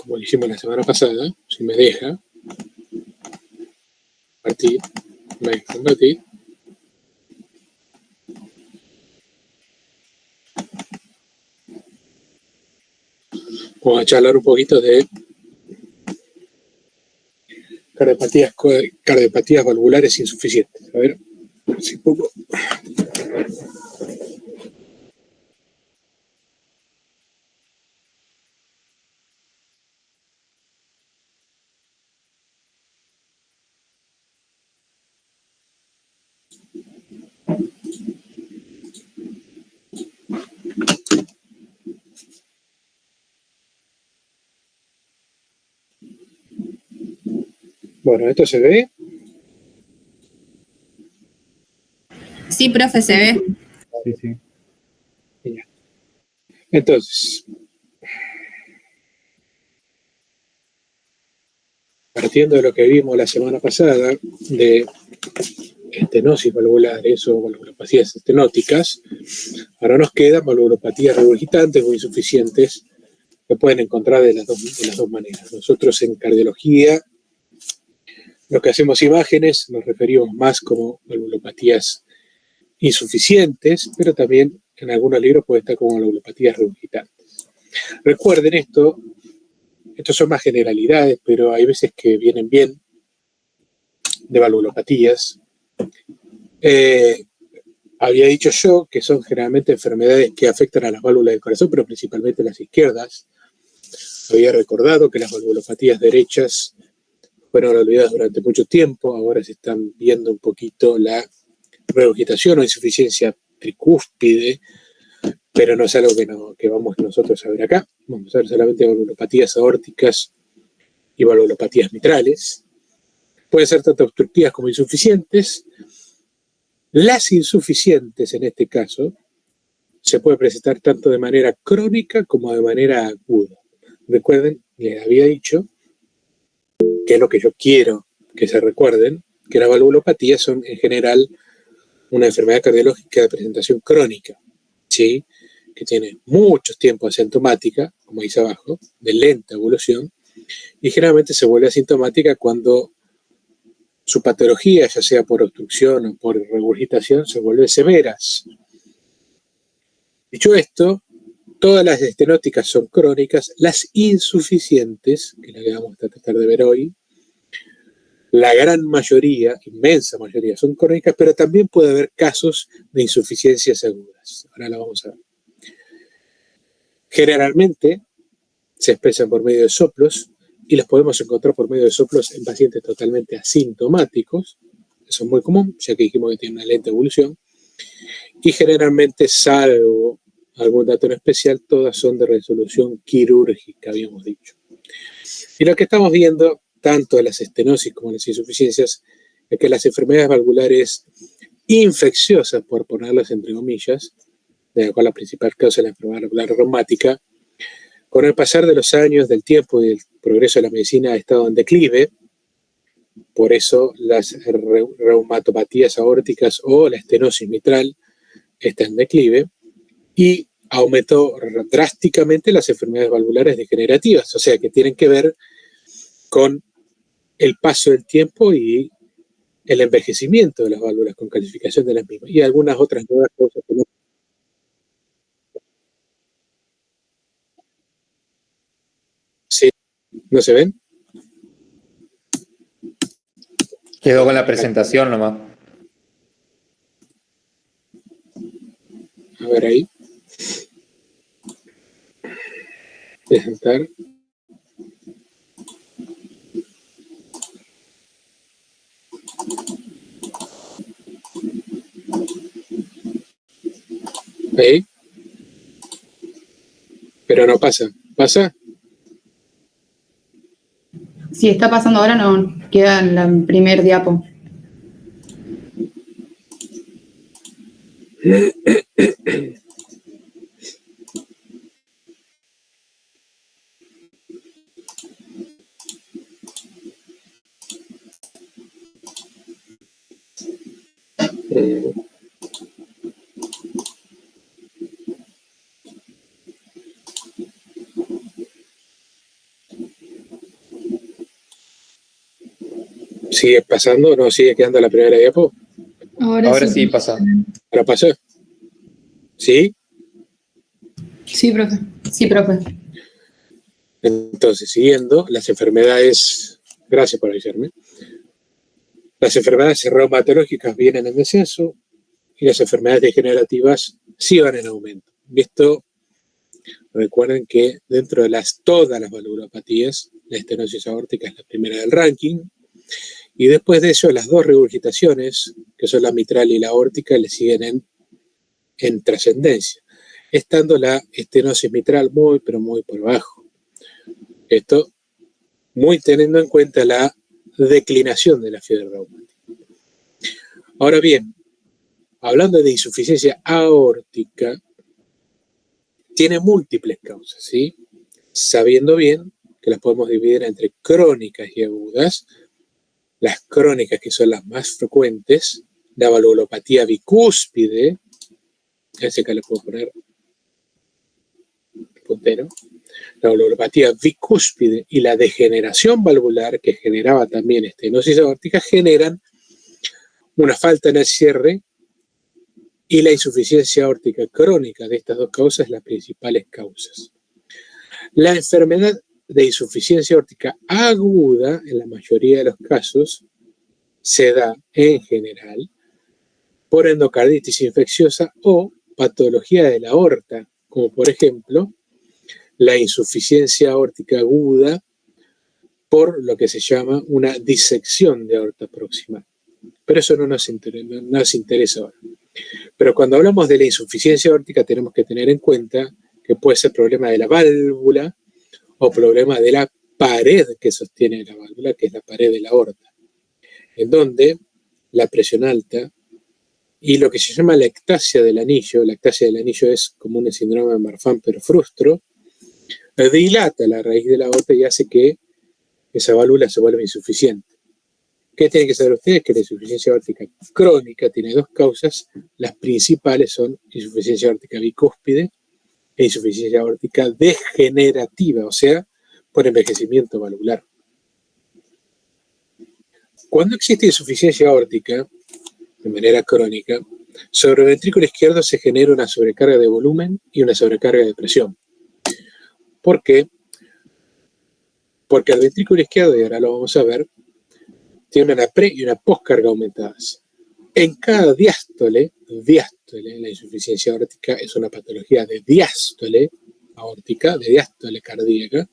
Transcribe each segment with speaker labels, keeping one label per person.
Speaker 1: como lo hicimos la semana pasada, si me deja compartir. Vamos a charlar un poquito de cardiopatías valvulares insuficientes. A ver si poco. Bueno, ¿esto se ve?
Speaker 2: Sí, profe, se ve.
Speaker 3: Sí.
Speaker 1: Entonces, partiendo de lo que vimos la semana pasada de estenosis valvulares o valvulopatías estenóticas, ahora nos quedan valvulopatías regurgitantes o insuficientes que pueden encontrar de las dos maneras. Nosotros en cardiología, lo que hacemos imágenes, nos referimos más como valvulopatías insuficientes, pero también en algunos libros puede estar como valvulopatías regurgitantes. Recuerden estos son más generalidades, pero hay veces que vienen bien de valvulopatías. Había dicho yo que son generalmente enfermedades que afectan a las válvulas del corazón, pero principalmente las izquierdas. Había recordado que las valvulopatías derechas fueron olvidadas durante mucho tiempo, ahora se están viendo un poquito la regurgitación o insuficiencia tricúspide, pero no es algo que vamos nosotros a ver acá. Vamos a ver solamente valvulopatías aórticas y valvulopatías mitrales. Pueden ser tanto obstructivas como insuficientes. Las insuficientes, en este caso, se puede presentar tanto de manera crónica como de manera aguda. Recuerden, les había dicho, que es lo que yo quiero que se recuerden, que las valvulopatías son en general una enfermedad cardiológica de presentación crónica, ¿sí? Que tiene mucho tiempo asintomática, como dice abajo, de lenta evolución, y generalmente se vuelve asintomática cuando su patología, ya sea por obstrucción o por regurgitación, se vuelve severas. Dicho esto, todas las estenóticas son crónicas, las insuficientes, que es la que vamos a tratar de ver hoy, la gran mayoría, inmensa mayoría, son crónicas, pero también puede haber casos de insuficiencias agudas. Ahora la vamos a ver. Generalmente se expresan por medio de soplos y los podemos encontrar por medio de soplos en pacientes totalmente asintomáticos. Eso es muy común, ya que dijimos que tiene una lenta evolución. Y generalmente, salvo algún dato en especial, todas son de resolución quirúrgica, habíamos dicho. Y lo que estamos viendo, tanto de las estenosis como las insuficiencias, es que las enfermedades valvulares infecciosas, por ponerlas entre comillas, de la cual la principal causa es la enfermedad valvular reumática, con el pasar de los años, del tiempo y del progreso de la medicina ha estado en declive. Por eso las reumatopatías aórticas o la estenosis mitral está en declive y aumentó drásticamente las enfermedades valvulares degenerativas, o sea que tienen que ver con el paso del tiempo y el envejecimiento de las válvulas, con calcificación de las mismas y algunas otras nuevas causas que no. Sí, ¿no se ven?
Speaker 3: Quedó con la presentación nomás.
Speaker 1: A ver ahí. Presentar. Ahí. Pero no pasa. ¿Pasa?
Speaker 2: Si está pasando ahora, no queda en la primer diapo.
Speaker 1: ¿Sigue pasando o no sigue quedando la primera diapo?
Speaker 3: Ahora sí pasa.
Speaker 1: ¿Ahora pasó? ¿Sí?
Speaker 2: Sí, profe. Sí, profe.
Speaker 1: Entonces, siguiendo, las enfermedades, gracias por avisarme, las enfermedades reumatológicas vienen en descenso y las enfermedades degenerativas sí van en aumento. Esto, recuerden que dentro de todas las valvulopatías, la estenosis aórtica es la primera del ranking, y después de eso las dos regurgitaciones, que son la mitral y la aórtica, le siguen en trascendencia, estando la estenosis mitral muy, pero muy por abajo. Esto muy teniendo en cuenta la declinación de la fiebre reumática. Ahora bien, hablando de insuficiencia aórtica, tiene múltiples causas, ¿sí? Sabiendo bien que las podemos dividir entre crónicas y agudas. Las crónicas, que son las más frecuentes, la valvulopatía bicúspide, ese que le puedo poner puntero, la valvulopatía bicúspide y la degeneración valvular, que generaba también estenosis aórtica, generan una falta en el cierre, y la insuficiencia aórtica crónica de estas dos causas, las principales causas. La enfermedad de insuficiencia aórtica aguda, en la mayoría de los casos, se da en general por endocarditis infecciosa o patología de la aorta, como por ejemplo la insuficiencia aórtica aguda por lo que se llama una disección de aorta proximal. Pero eso no nos interesa ahora. Pero cuando hablamos de la insuficiencia aórtica tenemos que tener en cuenta que puede ser problema de la válvula o problema de la pared que sostiene la válvula, que es la pared de la aorta, en donde la presión alta y lo que se llama la ectasia del anillo es como un síndrome de Marfan pero frustro, dilata la raíz de la aorta y hace que esa válvula se vuelva insuficiente. ¿Qué tienen que saber ustedes? Que la insuficiencia aórtica crónica tiene dos causas. Las principales son insuficiencia aórtica bicúspide e insuficiencia aórtica degenerativa, o sea, por envejecimiento valvular. Cuando existe insuficiencia aórtica, de manera crónica, sobre el ventrículo izquierdo se genera una sobrecarga de volumen y una sobrecarga de presión. ¿Por qué? Porque el ventrículo izquierdo, y ahora lo vamos a ver, tiene una pre- y una postcarga aumentadas. En cada diástole, la insuficiencia aórtica es una patología de diástole aórtica, de diástole cardíaca.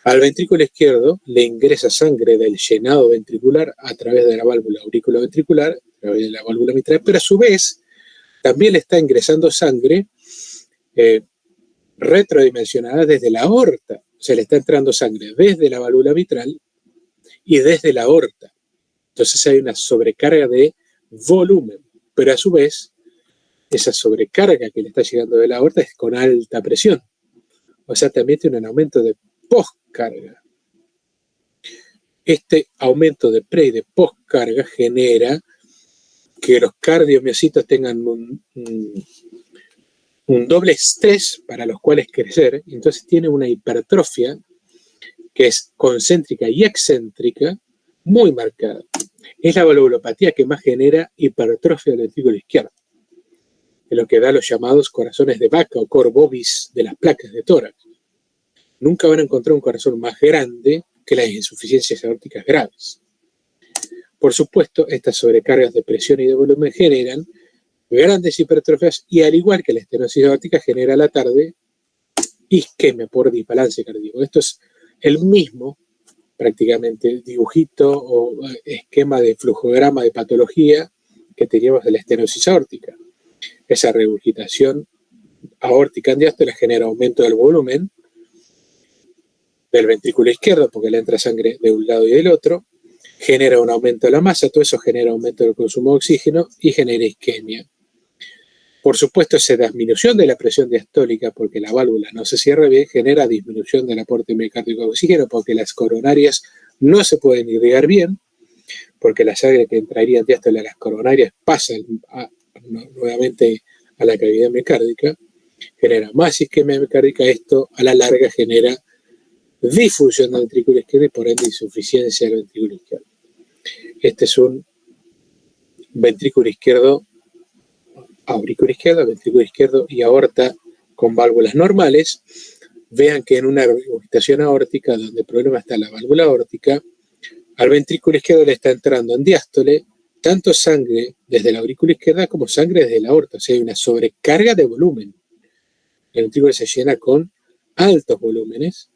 Speaker 1: Al ventrículo izquierdo le ingresa sangre del llenado ventricular a través de la válvula auriculoventricular, a través de la válvula mitral, pero a su vez también le está ingresando sangre retrodimensionada desde la aorta. O sea, le está entrando sangre desde la válvula mitral y desde la aorta. Entonces hay una sobrecarga de volumen, pero a su vez esa sobrecarga que le está llegando de la aorta es con alta presión. O sea, también tiene un aumento de postcarga. Este aumento de pre y de postcarga genera que los cardiomiocitos tengan un doble estrés para los cuales crecer, entonces tiene una hipertrofia que es concéntrica y excéntrica muy marcada. Es la valvulopatía que más genera hipertrofia del ventrículo izquierdo, es lo que da los llamados corazones de vaca o cor bovis de las placas de tórax. Nunca van a encontrar un corazón más grande que las insuficiencias aórticas graves. Por supuesto, estas sobrecargas de presión y de volumen generan grandes hipertrofias y, al igual que la estenosis aórtica, genera a la tarde isquemia por desbalance cardíaco. Esto es el mismo, prácticamente, dibujito o esquema de flujograma de patología que teníamos de la estenosis aórtica. Esa regurgitación aórtica en diástole genera aumento del volumen del ventrículo izquierdo porque le entra sangre de un lado y del otro, genera un aumento de la masa, todo eso genera aumento del consumo de oxígeno y genera isquemia. Por supuesto, esa disminución de la presión diastólica, porque la válvula no se cierra bien, genera disminución del aporte miocárdico de oxígeno, porque las coronarias no se pueden irrigar bien, porque la sangre que entraría en diástole a las coronarias pasa nuevamente a la cavidad miocárdica, genera más isquemia miocárdica. Esto a la larga genera disfunción del ventrículo izquierdo y por ende insuficiencia del ventrículo izquierdo. Este es un ventrículo izquierdo, aurícula izquierda, ventrículo izquierdo y aorta con válvulas normales. Vean que en una regurgitación aórtica, donde el problema está en la válvula aórtica, al ventrículo izquierdo le está entrando en diástole tanto sangre desde la aurícula izquierda como sangre desde la aorta. O sea, hay una sobrecarga de volumen. El ventrículo se llena con altos volúmenes,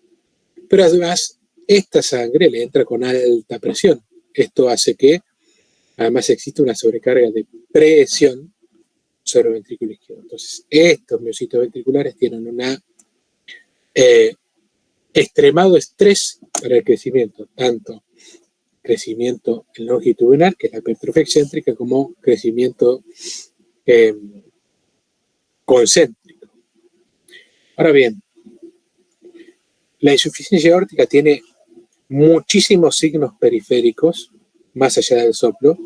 Speaker 1: pero además esta sangre le entra con alta presión. Esto hace que además existe una sobrecarga de presión sobre el ventrículo izquierdo. Entonces, estos miocitos ventriculares tienen un extremado estrés para el crecimiento, tanto crecimiento longitudinal, que es la hipertrofia excéntrica, como crecimiento concéntrico. Ahora bien, la insuficiencia aórtica tiene muchísimos signos periféricos, más allá del soplo.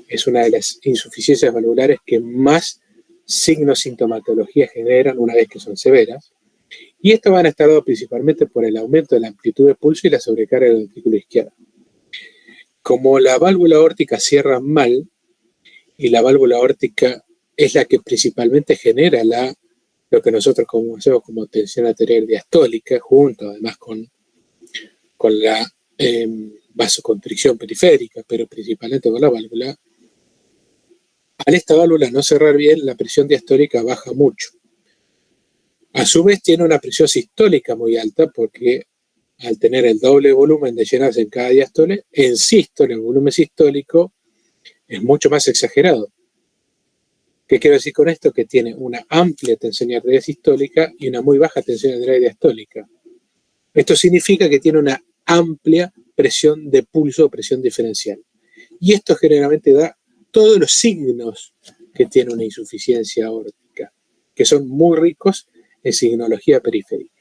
Speaker 1: Es una de las insuficiencias valvulares que más signos sintomatología generan una vez que son severas. Y estos van a estar dados principalmente por el aumento de la amplitud de pulso y la sobrecarga del ventrículo izquierdo. Como la válvula aórtica cierra mal, y la válvula aórtica es la que principalmente genera lo que nosotros conocemos como tensión arterial diastólica, junto además con la vasoconstricción periférica, pero principalmente con la válvula. Al esta válvula no cerrar bien, la presión diastólica baja mucho. A su vez tiene una presión sistólica muy alta porque al tener el doble volumen de llenarse en cada diástole, en sístole el volumen sistólico es mucho más exagerado. ¿Qué quiero decir con esto? Que tiene una amplia tensión arterial sistólica y una muy baja tensión arterial diastólica. Esto significa que tiene una amplia presión de pulso o presión diferencial. Y esto generalmente da todos los signos que tiene una insuficiencia aórtica, que son muy ricos en signología periférica.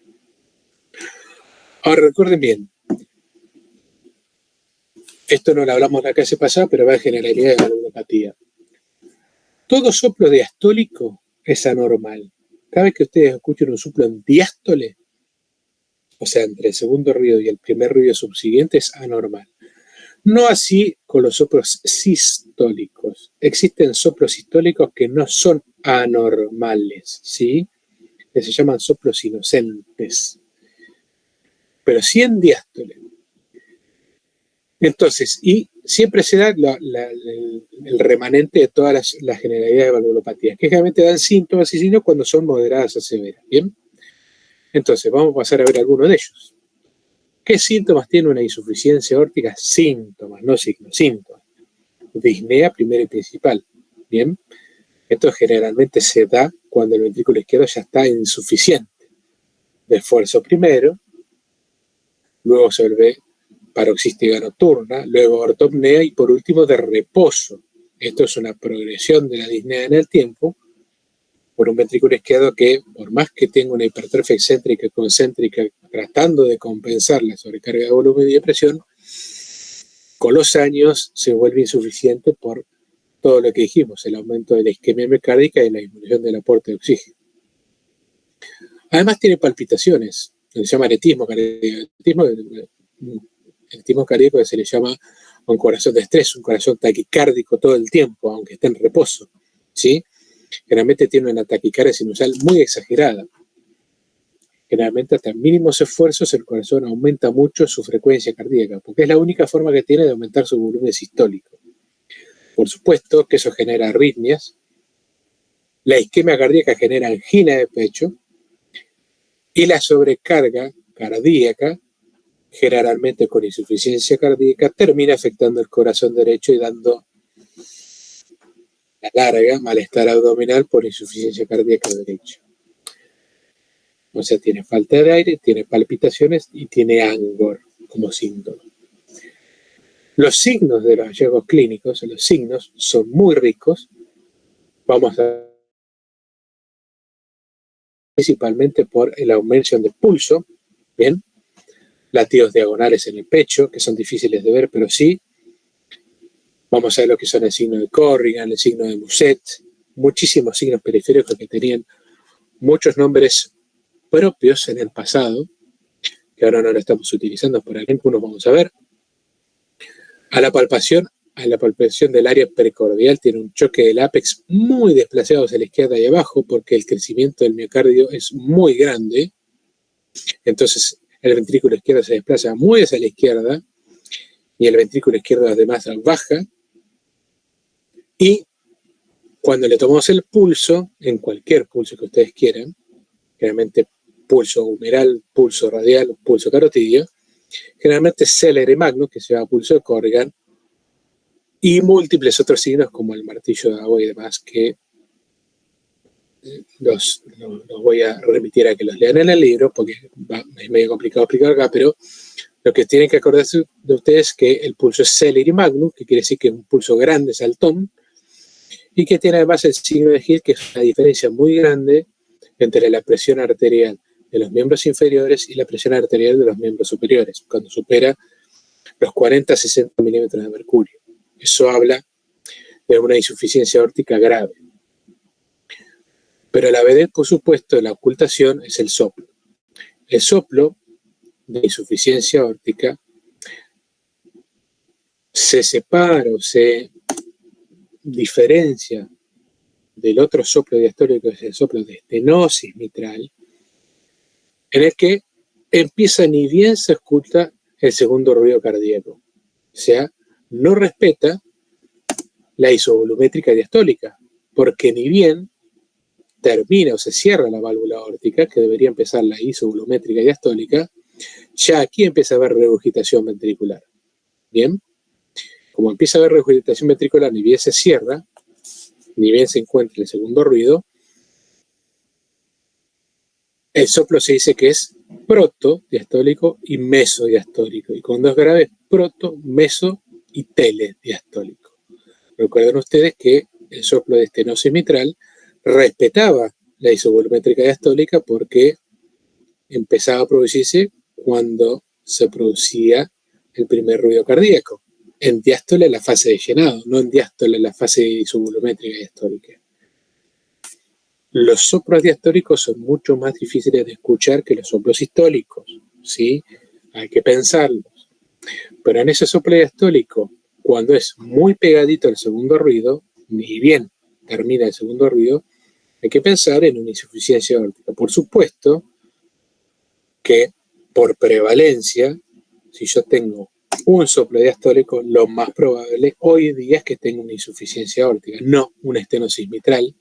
Speaker 1: Ahora recuerden bien, esto no lo hablamos la clase pasada, pero va en generalidad de la valvulopatía. Todo soplo diastólico es anormal. Cada vez que ustedes escuchen un soplo en diástole, o sea, entre el segundo ruido y el primer ruido subsiguiente, es anormal. No así con los soplos sistólicos. Existen soplos sistólicos que no son anormales, ¿sí? Que se llaman soplos inocentes. Pero sí en diástole. Entonces, y siempre se da el remanente de todas las generalidades de valvulopatías, que generalmente dan síntomas y signos cuando son moderadas a severas. ¿Bien? Entonces, vamos a pasar a ver algunos de ellos. ¿Qué síntomas tiene una insuficiencia aórtica? Síntomas, no signos, síntomas. Disnea primera y principal. ¿Bien? Esto generalmente se da cuando el ventrículo izquierdo ya está insuficiente. De esfuerzo primero, luego se vuelve paroxística nocturna, luego ortopnea y por último de reposo. Esto es una progresión de la disnea en el tiempo por un ventrículo izquierdo que, por más que tenga una hipertrofia excéntrica y concéntrica tratando de compensar la sobrecarga de volumen y de presión, con los años se vuelve insuficiente por todo lo que dijimos, el aumento de la isquemia miocárdica y la disminución del aporte de oxígeno. Además tiene palpitaciones, se llama aretismo cardíaco, que se le llama un corazón de estrés, un corazón taquicárdico todo el tiempo, aunque esté en reposo, ¿sí? Generalmente tiene una taquicardia sinusal muy exagerada. Generalmente hasta mínimos esfuerzos el corazón aumenta mucho su frecuencia cardíaca, porque es la única forma que tiene de aumentar su volumen sistólico. Por supuesto que eso genera arritmias, la isquemia cardíaca genera angina de pecho y la sobrecarga cardíaca, generalmente con insuficiencia cardíaca, termina afectando el corazón derecho y dando a la larga malestar abdominal por insuficiencia cardíaca derecha. O sea, tiene falta de aire, tiene palpitaciones y tiene angor como síntoma. Los signos de los hallazgos clínicos, los signos son muy ricos. Vamos a principalmente por el aumento de pulso, ¿bien? Latidos diagonales en el pecho, que son difíciles de ver, pero sí. Vamos a ver lo que son el signo de Corrigan, el signo de Muset, muchísimos signos periféricos que tenían muchos nombres propios en el pasado, que ahora no lo estamos utilizando, por ejemplo, unos vamos a ver. A la palpación del área precordial tiene un choque del ápex muy desplazado hacia la izquierda y abajo porque el crecimiento del miocardio es muy grande. Entonces el ventrículo izquierdo se desplaza muy hacia la izquierda y el ventrículo izquierdo además baja. Y cuando le tomamos el pulso, en cualquier pulso que ustedes quieran, generalmente pulso humeral, pulso radial, pulso carotidio, generalmente Celere Magnus, que se llama pulso de Corrigan, y múltiples otros signos como el martillo de agua y demás, que los voy a remitir a que los lean en el libro, porque es medio complicado explicar acá, pero lo que tienen que acordarse de ustedes es que el pulso es Celere Magnus, que quiere decir que es un pulso grande, saltón, y que tiene además el signo de Hill, que es una diferencia muy grande entre la presión arterial de los miembros inferiores y la presión arterial de los miembros superiores, cuando supera los 40-60 milímetros de mercurio. Eso habla de una insuficiencia aórtica grave. Pero la vedette, por supuesto, de la ocultación es el soplo. El soplo de insuficiencia aórtica se separa o se diferencia del otro soplo diastólico, que es el soplo de estenosis mitral, en el que empieza ni bien se escucha el segundo ruido cardíaco. O sea, no respeta la isovolumétrica diastólica, porque ni bien termina o se cierra la válvula aórtica, que debería empezar la isovolumétrica diastólica, ya aquí empieza a haber regurgitación ventricular. Bien, como empieza a haber regurgitación ventricular, ni bien se cierra, ni bien se encuentra el segundo ruido, el soplo se dice que es protodiastólico y mesodiastólico. Y cuando es grave, proto, meso y telediastólico. Recuerden ustedes que el soplo de estenosis mitral respetaba la isovolumétrica diastólica porque empezaba a producirse cuando se producía el primer ruido cardíaco. En diástole en la fase de llenado, no en diástole en la fase de isovolumétrica diastólica. Los soplos diastóricos son mucho más difíciles de escuchar que los soplos sistólicos, ¿sí? Hay que pensarlos. Pero en ese soplo diastólico, cuando es muy pegadito al segundo ruido, ni bien termina el segundo ruido, hay que pensar en una insuficiencia aórtica. Por supuesto que por prevalencia, si yo tengo un soplo diastólico, lo más probable hoy día es que tenga una insuficiencia aórtica, no una estenosis mitral,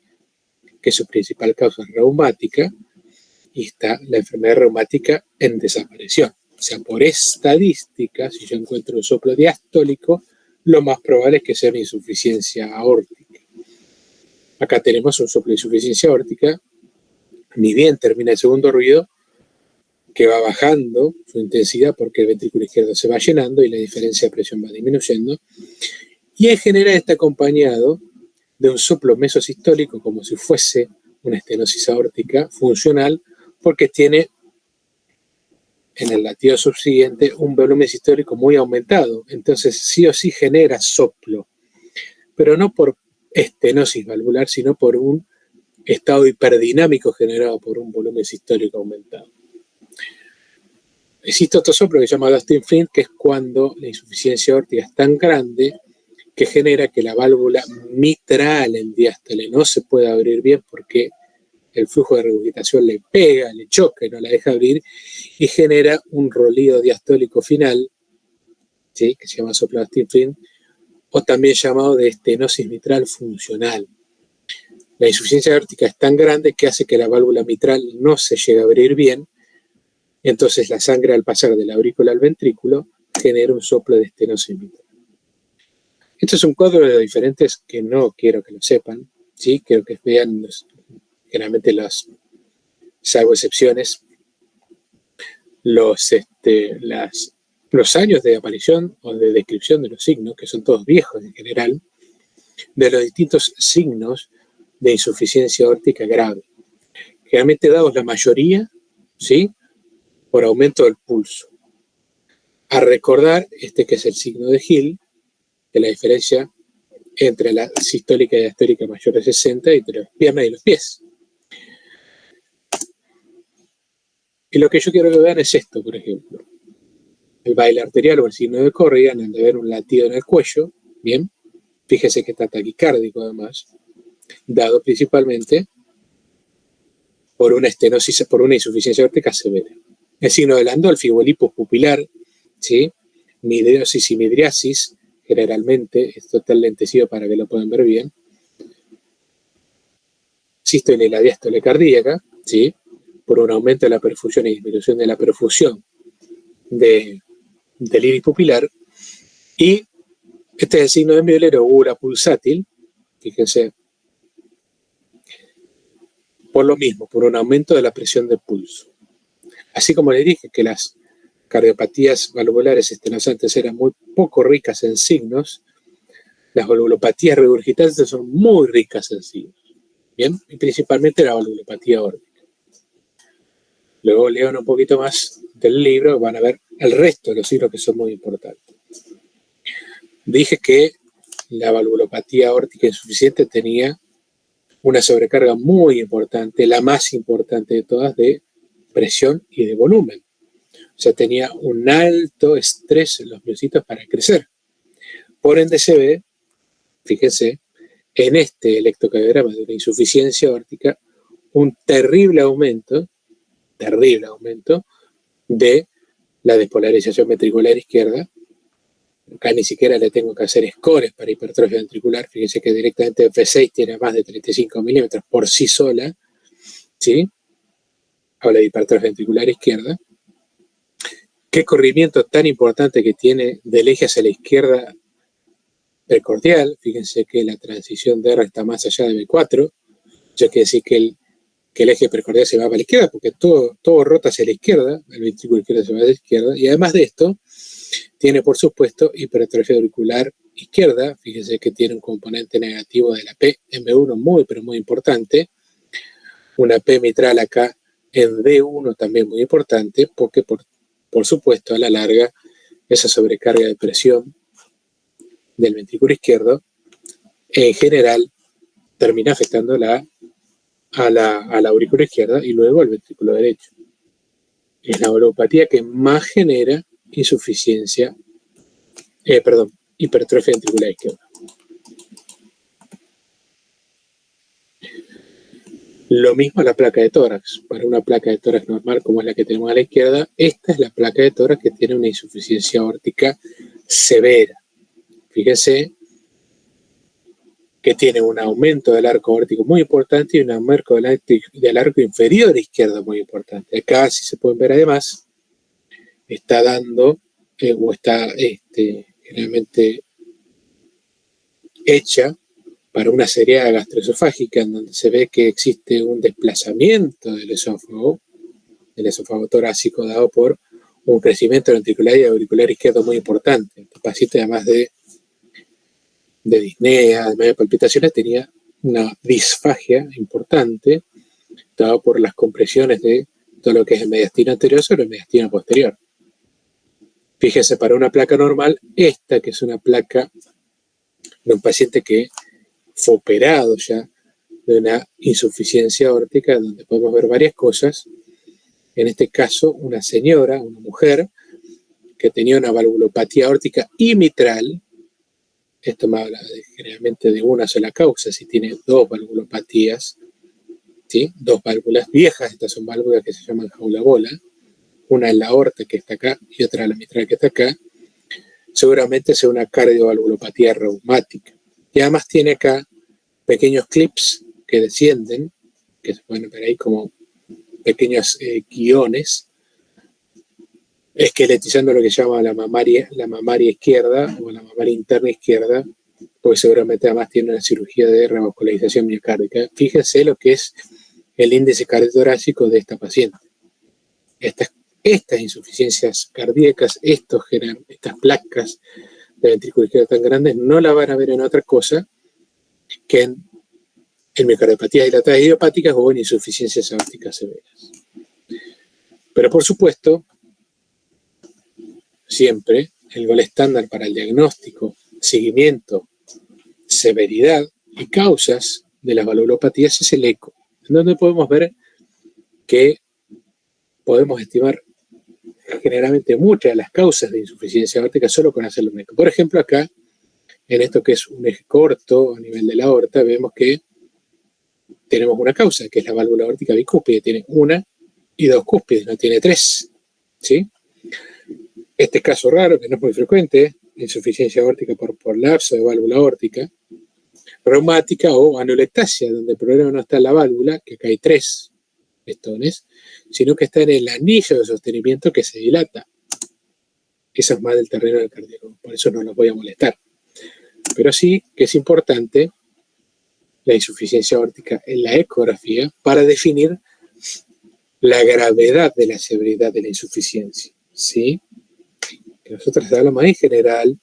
Speaker 1: que su principal causa es reumática, y está la enfermedad reumática en desaparición. O sea, por estadística, si yo encuentro un soplo diastólico, lo más probable es que sea una insuficiencia aórtica. Acá tenemos un soplo de insuficiencia aórtica, ni bien termina el segundo ruido, que va bajando su intensidad porque el ventrículo izquierdo se va llenando y la diferencia de presión va disminuyendo, y en general está acompañado de un soplo mesosistólico como si fuese una estenosis aórtica funcional, porque tiene en el latido subsiguiente un volumen sistólico muy aumentado. Entonces sí o sí genera soplo, pero no por estenosis valvular, sino por un estado hiperdinámico generado por un volumen sistólico aumentado. Existe otro soplo que se llama Dustin Flint, que es cuando la insuficiencia aórtica es tan grande que genera que la válvula mitral en diástole no se pueda abrir bien porque el flujo de regurgitación le pega, le choca y no la deja abrir, y genera un rolido diastólico final, ¿sí?, que se llama soplo Dustin Flint, o también llamado de estenosis mitral funcional. La insuficiencia aórtica es tan grande que hace que la válvula mitral no se llegue a abrir bien, entonces la sangre al pasar de la aurícula al ventrículo genera un soplo de estenosis mitral. Esto es un cuadro de diferentes que no quiero que lo sepan, ¿sí? Quiero que vean generalmente salvo excepciones, los años de aparición o de descripción de los signos, que son todos viejos en general, de los distintos signos de insuficiencia aórtica grave. Generalmente dados la mayoría, ¿sí?, por aumento del pulso. A recordar que es el signo de Hill, que la diferencia entre la sistólica y diastólica mayor de 60 y entre las piernas y los pies. Y lo que yo quiero que vean es esto, por ejemplo. el baile arterial o el signo de Corrigan, el de ver un latido en el cuello, bien, fíjese que está taquicárdico además, dado principalmente por una estenosis, por una insuficiencia aórtica severa. El signo de Landolfi o el hipo pupilar, ¿sí? Midriosis y midriasis, generalmente, esto está lentecido para que lo puedan ver bien. Sístole y la diástole cardíaca, ¿sí? Por un aumento de la perfusión y disminución de la perfusión del iris pupilar. Y este es el signo de Müller o aura pulsátil, fíjense, por lo mismo, por un aumento de la presión del pulso. Así como les dije que las cardiopatías valvulares estenosantes eran muy poco ricas en signos, las valvulopatías regurgitantes son muy ricas en signos. Bien, y principalmente la valvulopatía aórtica. Luego lean un poquito más del libro, van a ver el resto de los signos que son muy importantes. Dije que la valvulopatía aórtica insuficiente tenía una sobrecarga muy importante, la más importante de todas, de presión y de volumen. O sea, tenía un alto estrés en los miocitos para crecer. Por ende se ve, fíjense, en este electrocardiograma de una insuficiencia aórtica, un terrible aumento de la despolarización ventricular izquierda. Acá ni siquiera le tengo que hacer scores para hipertrofia ventricular. Fíjense que directamente F6 tiene más de 35 milímetros por sí sola, ¿sí? Habla de hipertrofia ventricular izquierda. ¿Qué corrimiento tan importante que tiene del eje hacia la izquierda precordial? Fíjense que la transición de R está más allá de B4. Eso quiere decir que el eje precordial se va para la izquierda, porque todo rota hacia la izquierda, el ventrículo izquierdo se va a la izquierda, y además de esto, tiene por supuesto hipertrofia auricular izquierda. Fíjense que tiene un componente negativo de la PM1 muy, pero muy importante, una P mitral acá en D1 también muy importante, porque por supuesto a la larga esa sobrecarga de presión del ventrículo izquierdo en general termina afectando a la aurícula izquierda y luego al ventrículo derecho. Es la valvulopatía que más genera hipertrofia ventricular izquierda. Lo mismo la placa de tórax. Para una placa de tórax normal como es la que tenemos a la izquierda, esta es la placa de tórax que tiene una insuficiencia aórtica severa. Fíjense que tiene un aumento del arco aórtico muy importante y un aumento del arco inferior izquierdo muy importante. Acá, si se pueden ver además, está dando o está generalmente hecha para una seriada gastroesofágica en donde se ve que existe un desplazamiento del esófago torácico dado por un crecimiento ventricular y auricular izquierdo muy importante. El paciente, además de disnea, además de palpitaciones, tenía una disfagia importante dado por las compresiones de todo lo que es el mediastino anterior sobre el mediastino posterior. Fíjese, para una placa normal, esta que es una placa de un paciente que fue operado ya de una insuficiencia aórtica, donde podemos ver varias cosas. En este caso, una señora, una mujer, que tenía una valvulopatía aórtica y mitral. Esto me habla generalmente de una sola causa, si tiene dos valvulopatías, ¿sí? Dos válvulas viejas, estas son válvulas que se llaman jaula-bola, una en la aorta que está acá y otra en la mitral que está acá, seguramente sea una cardiovalvulopatía reumática. Y además tiene acá pequeños clips que descienden, que se pueden ver ahí como pequeños guiones, esqueletizando lo que se llama la mamaria izquierda o la mamaria interna izquierda, porque seguramente además tiene una cirugía de revascularización miocárdica. Fíjense lo que es el índice cardiotorácico de esta paciente. Estas insuficiencias cardíacas, estas placas de ventrículo izquierdo tan grandes, no la van a ver en otra cosa que en miocardiopatías dilatadas idiopáticas o en insuficiencias aórticas severas. Pero por supuesto, siempre el gol estándar para el diagnóstico, seguimiento, severidad y causas de las valvulopatías es el eco, en donde podemos ver que podemos estimar generalmente muchas de las causas de insuficiencia aórtica solo con hacerlo un eco. Por ejemplo, acá, en esto que es un eje corto a nivel de la aorta, vemos que tenemos una causa, que es la válvula aórtica bicúspide. Tiene una y dos cúspides, no tiene tres, ¿sí? Este caso raro, que no es muy frecuente, insuficiencia aórtica por lapso de válvula aórtica, reumática o anulectasia, donde el problema no está en la válvula, que acá hay tres estones, sino que está en el anillo de sostenimiento que se dilata. Eso es más del terreno del cardiólogo, por eso no los voy a molestar. Pero sí que es importante la insuficiencia aórtica en la ecografía para definir la gravedad de la severidad de la insuficiencia, ¿sí? Nosotros hablamos en general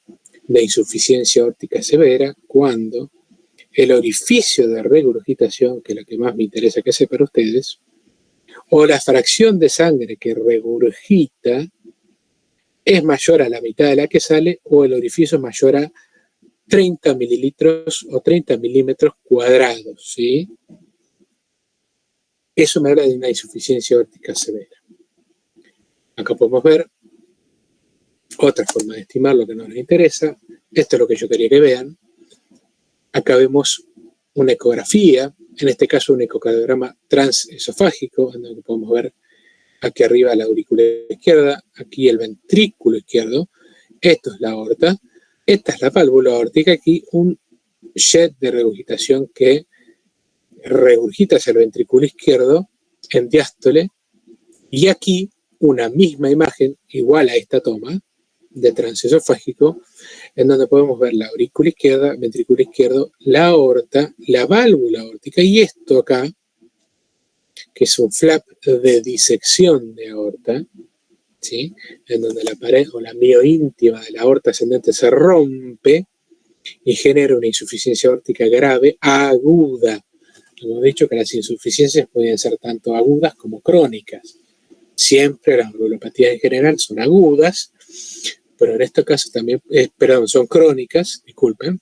Speaker 1: de insuficiencia aórtica severa cuando el orificio de regurgitación, que es lo que más me interesa que sepan ustedes, o la fracción de sangre que regurgita es mayor a la mitad de la que sale, o el orificio es mayor a 30 mililitros o 30 milímetros cuadrados, ¿sí? Eso me habla de una insuficiencia aórtica severa. Acá podemos ver otra forma de estimar lo que nos interesa. Esto es lo que yo quería que vean. Acá vemos una ecografía, en este caso un ecocardiograma transesofágico, en donde podemos ver aquí arriba la aurícula izquierda, aquí el ventrículo izquierdo. Esto es la aorta. Esta es la válvula aórtica, aquí un jet de regurgitación que regurgita hacia el ventrículo izquierdo en diástole, y aquí una misma imagen igual a esta toma de transesofágico, en donde podemos ver la aurícula izquierda, ventrículo izquierdo, la aorta, la válvula aórtica, y esto acá, que es un flap de disección de aorta, ¿sí? En donde la pared o la mioíntima de la aorta ascendente se rompe y genera una insuficiencia aórtica grave aguda. Hemos dicho que las insuficiencias pueden ser tanto agudas como crónicas. Siempre las valvulopatías en general son agudas, pero en este caso también, son crónicas, disculpen,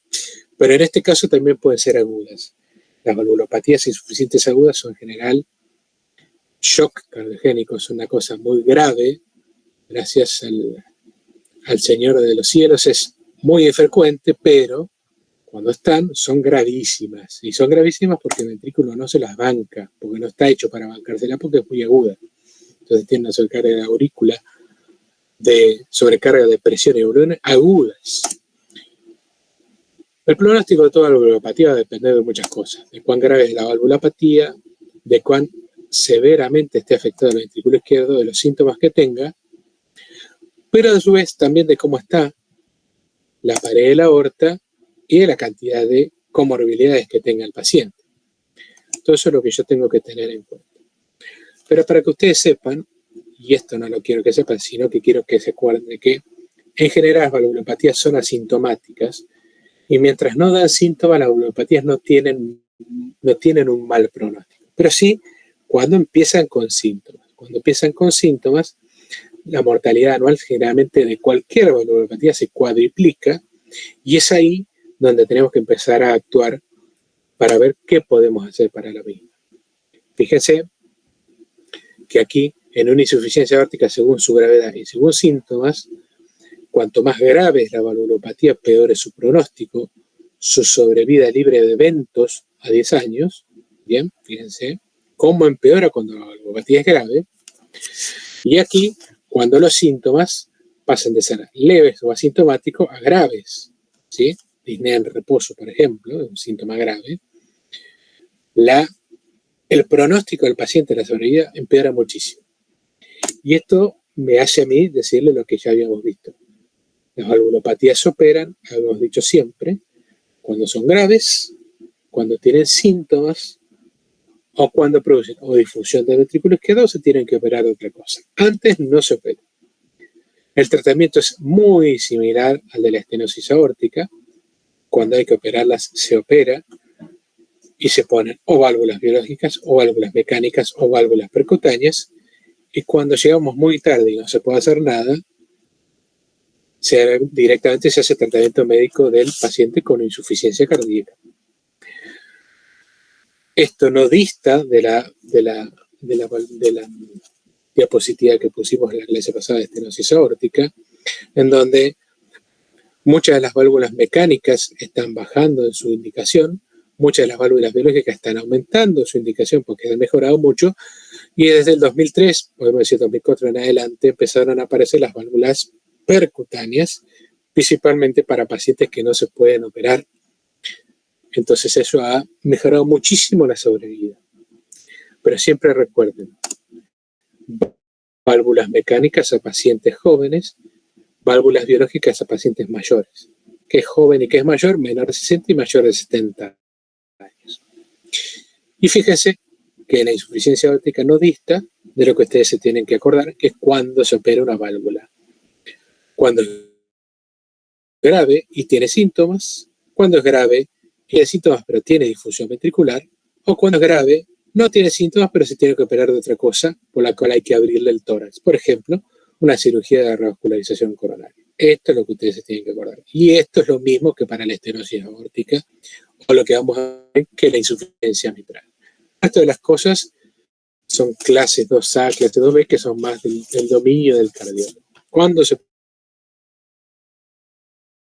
Speaker 1: pero en este caso también pueden ser agudas. Las valvulopatías insuficientes agudas son en general shock cardiogénico, es una cosa muy grave, gracias al Señor de los cielos, es muy infrecuente, pero cuando están, son gravísimas. Y son gravísimas porque el ventrículo no se las banca, porque no está hecho para bancársela, porque es muy aguda. Entonces tiene una sobrecarga de aurícula, de sobrecarga de presión y volumen agudas. El pronóstico de toda valvulopatía va a depender de muchas cosas. De cuán grave es la valvulopatía, de cuán severamente esté afectado el ventrículo izquierdo, de los síntomas que tenga, pero a su vez también de cómo está la pared de la aorta y de la cantidad de comorbilidades que tenga el paciente. Todo eso es lo que yo tengo que tener en cuenta. Pero para que ustedes sepan, y esto no lo quiero que sepan, sino que quiero que se acuerden de que en general las valvulopatías son asintomáticas y mientras no dan síntomas, las valvulopatías no tienen un mal pronóstico. Pero sí cuando empiezan con síntomas. Cuando empiezan con síntomas, la mortalidad anual generalmente de cualquier valvulopatía se cuadriplica y es ahí donde tenemos que empezar a actuar para ver qué podemos hacer para la misma. Fíjense que aquí, en una insuficiencia aórtica según su gravedad y según síntomas, cuanto más grave es la valvulopatía, peor es su pronóstico, su sobrevida libre de eventos a 10 años. Bien, fíjense cómo empeora cuando la valvulopatía es grave. Y aquí, cuando los síntomas pasan de ser leves o asintomáticos a graves, ¿sí? Disnea en reposo, por ejemplo, es un síntoma grave. El pronóstico del paciente de la sobrevida empeora muchísimo. Y esto me hace a mí decirle lo que ya habíamos visto. Las valvulopatías se operan, habíamos dicho siempre, cuando son graves, cuando tienen síntomas, o cuando producen o disfunción del ventrículo izquierdo, o se tienen que operar de otra cosa. Antes no se opera. El tratamiento es muy similar al de la estenosis aórtica. Cuando hay que operarlas, se opera y se ponen o válvulas biológicas, o válvulas mecánicas, o válvulas percutáneas. Y cuando llegamos muy tarde y no se puede hacer nada, directamente se hace tratamiento médico del paciente con insuficiencia cardíaca. Esto no dista de la diapositiva que pusimos en la clase pasada de estenosis aórtica, en donde muchas de las válvulas mecánicas están bajando en su indicación, muchas de las válvulas biológicas están aumentando su indicación porque han mejorado mucho, y desde el 2003, podemos decir 2004 en adelante, empezaron a aparecer las válvulas percutáneas, principalmente para pacientes que no se pueden operar. Entonces eso ha mejorado muchísimo la sobrevida. Pero siempre recuerden, válvulas mecánicas a pacientes jóvenes, válvulas biológicas a pacientes mayores. ¿Qué es joven y qué es mayor? Menor de 60 y mayor de 70 años. Y fíjense que la insuficiencia aórtica no dista de lo que ustedes se tienen que acordar, que es cuando se opera una válvula. Cuando es grave y tiene síntomas, cuando es grave y tiene síntomas pero tiene difusión ventricular, o cuando es grave, no tiene síntomas pero se tiene que operar de otra cosa por la cual hay que abrirle el tórax. Por ejemplo, una cirugía de revascularización coronaria. Esto es lo que ustedes se tienen que acordar. Y esto es lo mismo que para la estenosis aórtica, o lo que vamos a ver que la insuficiencia mitral. Esto de las cosas son clases 2A, clase 2B, que son más del dominio del cardiólogo. ¿Cuándo se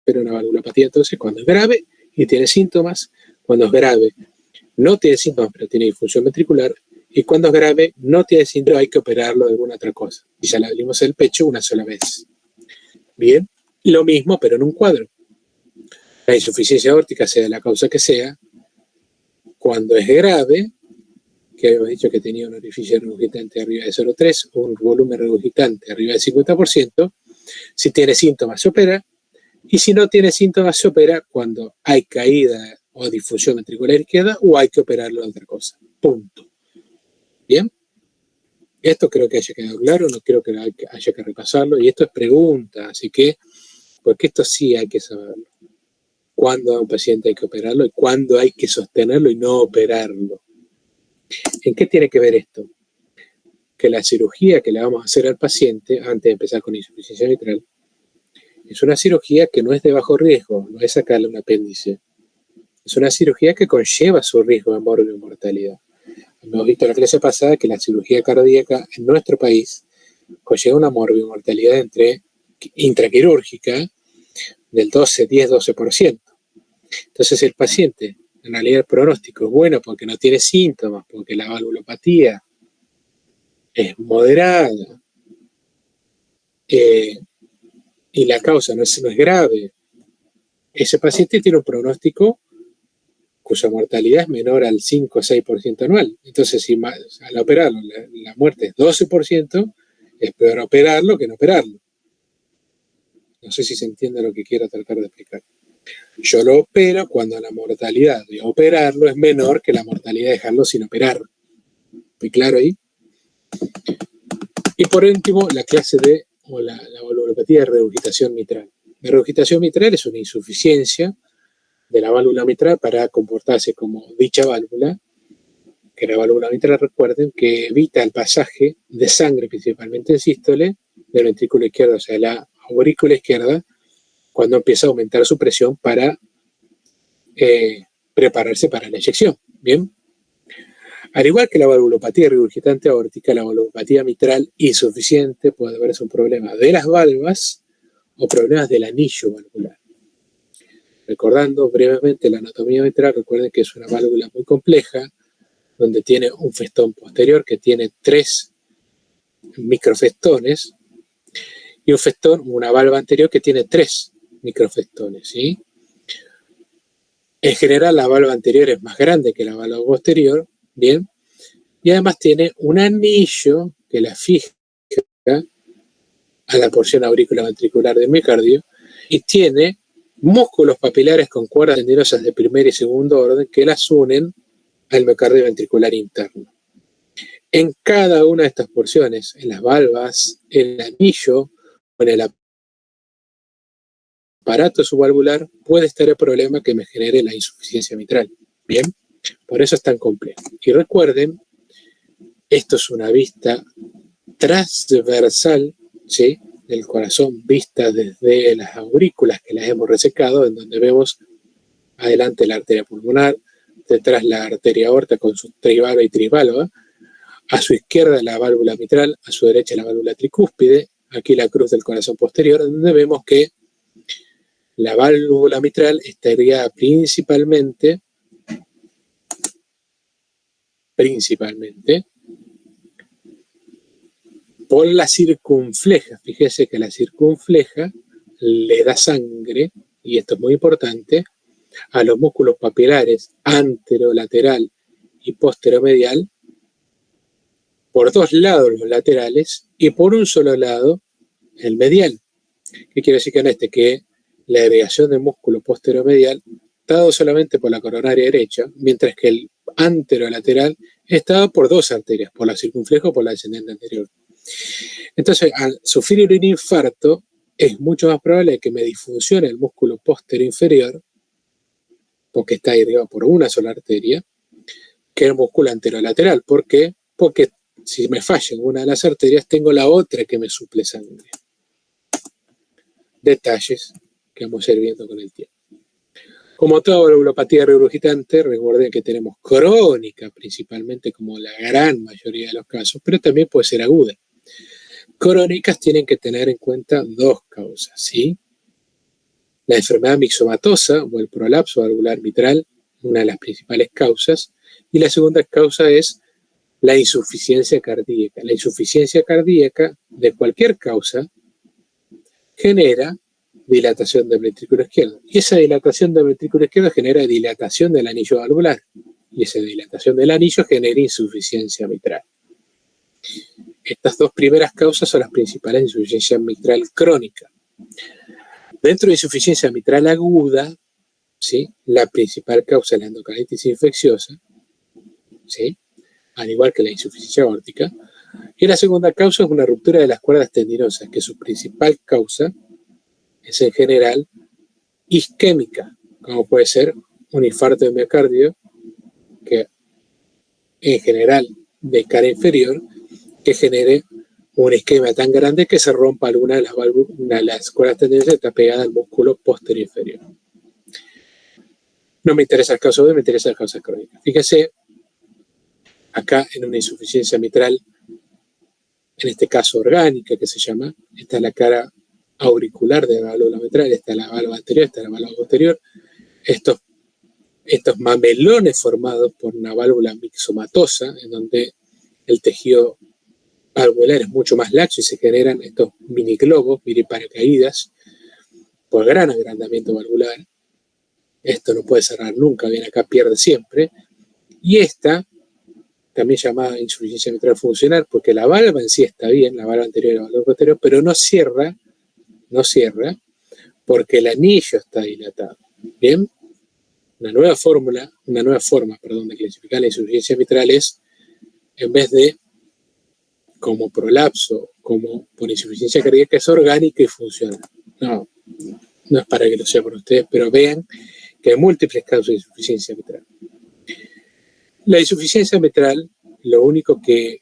Speaker 1: opera una valvulopatía? Entonces, cuando es grave y tiene síntomas, cuando es grave no tiene síntomas pero tiene disfunción ventricular, y cuando es grave no tiene síntomas hay que operarlo de alguna otra cosa. Y ya le abrimos el pecho una sola vez. Bien, lo mismo pero en un cuadro. La insuficiencia aórtica, sea la causa que sea, cuando es grave, que habíamos dicho que tenía un orificio regurgitante arriba de 0,3 o un volumen regurgitante arriba del 50%, si tiene síntomas se opera, y si no tiene síntomas se opera cuando hay caída o difusión ventricular izquierda o hay que operarlo de otra cosa. Punto. ¿Bien? Esto creo que haya quedado claro, no creo que haya que repasarlo, y esto es pregunta, así que, porque esto sí hay que saberlo. Cuándo a un paciente hay que operarlo y cuándo hay que sostenerlo y no operarlo. ¿En qué tiene que ver esto? Que la cirugía que le vamos a hacer al paciente antes de empezar con insuficiencia mitral es una cirugía que no es de bajo riesgo, no es sacarle un apéndice. Es una cirugía que conlleva su riesgo de morbi-mortalidad. Hemos visto en la clase pasada que la cirugía cardíaca en nuestro país conlleva una morbi-mortalidad intraquirúrgica del 10-12%. Entonces el paciente, en realidad el pronóstico es bueno porque no tiene síntomas, porque la valvulopatía es moderada y la causa no es grave. Ese paciente tiene un pronóstico cuya mortalidad es menor al 5 o 6% anual. Entonces, si al operarlo la muerte es 12%, es peor operarlo que no operarlo. No sé si se entiende lo que quiero tratar de explicar. Yo lo opero cuando la mortalidad de operarlo es menor que la mortalidad de dejarlo sin operar. ¿Muy claro ahí? Y por último, la clase D, o la valvulopatía de regurgitación mitral. La regurgitación mitral es una insuficiencia de la válvula mitral para comportarse como dicha válvula, que la válvula mitral, recuerden, que evita el pasaje de sangre, principalmente en sístole, del ventrículo izquierdo, o sea, la aurícula izquierda, cuando empieza a aumentar su presión para prepararse para la inyección. ¿Bien? Al igual que la valvulopatía regurgitante aórtica, la valvulopatía mitral insuficiente puede verse un problema de las valvas o problemas del anillo valvular. Recordando brevemente la anatomía mitral, recuerden que es una válvula muy compleja, donde tiene un festón posterior que tiene 3 microfestones y un festón, una valva anterior que tiene 3 microfestones, ¿sí? En general la valva anterior es más grande que la valva posterior, ¿bien? Y además tiene un anillo que la fija a la porción auriculoventricular del miocardio y tiene músculos papilares con cuerdas tendinosas de primer y segundo orden que las unen al miocardio ventricular interno. En cada una de estas porciones, en las valvas, en el anillo o en el aparato subvalvular, puede estar el problema que me genere la insuficiencia mitral. Bien, por eso es tan complejo. Y recuerden, esto es una vista transversal, ¿sí?, del corazón, vista desde las aurículas que las hemos resecado, en donde vemos adelante la arteria pulmonar, detrás la arteria aorta con su trivalva y trisvalva, A su izquierda la válvula mitral, a su derecha la válvula tricúspide, aquí la cruz del corazón posterior, donde vemos que la válvula mitral estaría principalmente por la circunfleja. Fíjese que la circunfleja le da sangre, y esto es muy importante, a los músculos papilares anterolateral y posteromedial, por dos lados los laterales y por un solo lado el medial. ¿Qué quiere decir con este? Que la irrigación del músculo posteromedial está dado solamente por la coronaria derecha, mientras que el anterolateral está dado por dos arterias, por la circunfleja o por la descendente anterior. Entonces, al sufrir un infarto, es mucho más probable que me disfuncione el músculo posterior inferior, porque está irrigado por una sola arteria, que el músculo anterolateral. ¿Por qué? Porque si me falla en una de las arterias, tengo la otra que me suple sangre. Detalles que vamos a ir viendo con el tiempo. Como toda valvulopatía regurgitante, recuerden que tenemos crónica principalmente, como la gran mayoría de los casos, pero también puede ser aguda. Crónicas tienen que tener en cuenta dos causas, ¿sí? La enfermedad mixomatosa o el prolapso valvular mitral, una de las principales causas, y la segunda causa es la insuficiencia cardíaca. La insuficiencia cardíaca de cualquier causa genera dilatación del ventrículo izquierdo. Y esa dilatación del ventrículo izquierdo genera dilatación del anillo valvular. Y esa dilatación del anillo genera insuficiencia mitral. Estas dos primeras causas son las principales de insuficiencia mitral crónica. Dentro de insuficiencia mitral aguda, ¿sí?, la principal causa es la endocarditis infecciosa, ¿sí?, al igual que la insuficiencia aórtica. Y la segunda causa es una ruptura de las cuerdas tendinosas, que su principal causa es en general isquémica, como puede ser un infarto de miocardio, que en general de cara inferior, que genere una isquemia tan grande que se rompa alguna de las cuerdas tendinosas que está pegada al músculo posterior inferior. No me interesa el caso B, me interesa la causa crónica. Fíjese, acá en una insuficiencia mitral, en este caso orgánica que se llama, esta es la cara auricular de la válvula mitral, esta es la válvula anterior, esta es la válvula posterior. Estos mamelones formados por una válvula mixomatosa, en donde el tejido valvular es mucho más laxo y se generan estos mini globos, mini paracaídas, por gran agrandamiento valvular. Esto no puede cerrar nunca, bien acá pierde siempre. Y esta, también llamada insuficiencia mitral funcional, porque la valva en sí está bien, la valva anterior y la valva posterior, pero no cierra porque el anillo está dilatado. Bien, una nueva forma de clasificar la insuficiencia mitral es, en vez de como prolapso, como por insuficiencia cardíaca, es orgánica y funcional. No es para que lo sepan ustedes, pero vean que hay múltiples causas de insuficiencia mitral. La insuficiencia mitral, lo único que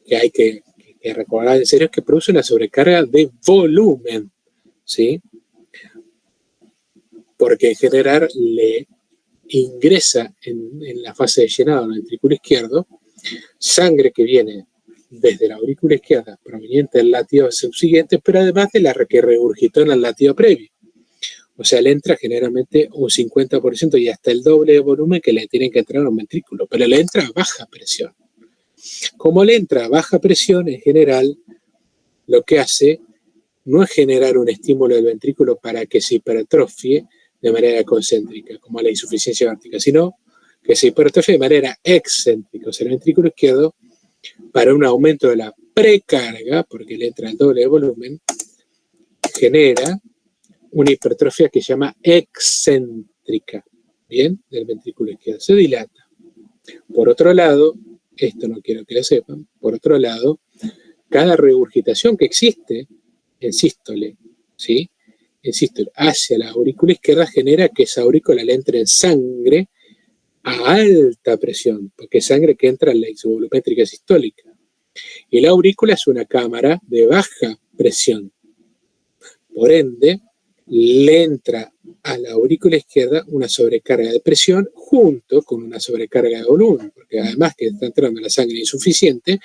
Speaker 1: hay que recordar en serio es que produce una sobrecarga de volumen, ¿sí? Porque en general le ingresa en la fase de llenado del ventrículo izquierdo sangre que viene desde la aurícula izquierda proveniente del latido subsiguiente, pero además de la que regurgitó en el latido previo. O sea, le entra generalmente un 50% y hasta el doble de volumen que le tienen que entrar a un ventrículo, pero le entra a baja presión. Como le entra a baja presión, en general, lo que hace no es generar un estímulo del ventrículo para que se hipertrofie de manera concéntrica, como la insuficiencia aórtica, sino que se hipertrofie de manera excéntrica. O sea, el ventrículo izquierdo, para un aumento de la precarga, porque le entra el doble de volumen, genera una hipertrofia que se llama excéntrica, ¿bien? Del ventrículo izquierdo. Se dilata. Por otro lado, esto no quiero que lo sepan, por otro lado, cada regurgitación que existe en sístole, ¿sí?, en sístole hacia la aurícula izquierda genera que esa aurícula le entre en sangre a alta presión, porque es sangre que entra en la exvolumétrica sistólica. Y la aurícula es una cámara de baja presión. Por ende, le entra a la aurícula izquierda una sobrecarga de presión junto con una sobrecarga de volumen, porque además que está entrando la sangre insuficiente,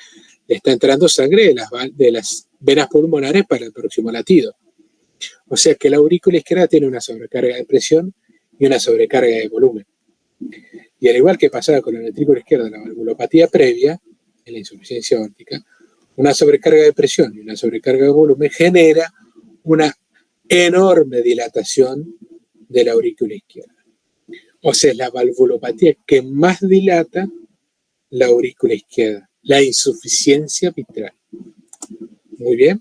Speaker 1: le está entrando sangre de las venas pulmonares para el próximo latido. O sea que la aurícula izquierda tiene una sobrecarga de presión y una sobrecarga de volumen. Y al igual que pasaba con la ventrícula izquierda, la valvulopatía previa, en la insuficiencia aórtica, una sobrecarga de presión y una sobrecarga de volumen genera una enorme dilatación de la aurícula izquierda. O sea, es la valvulopatía que más dilata la aurícula izquierda, la insuficiencia mitral. Muy bien.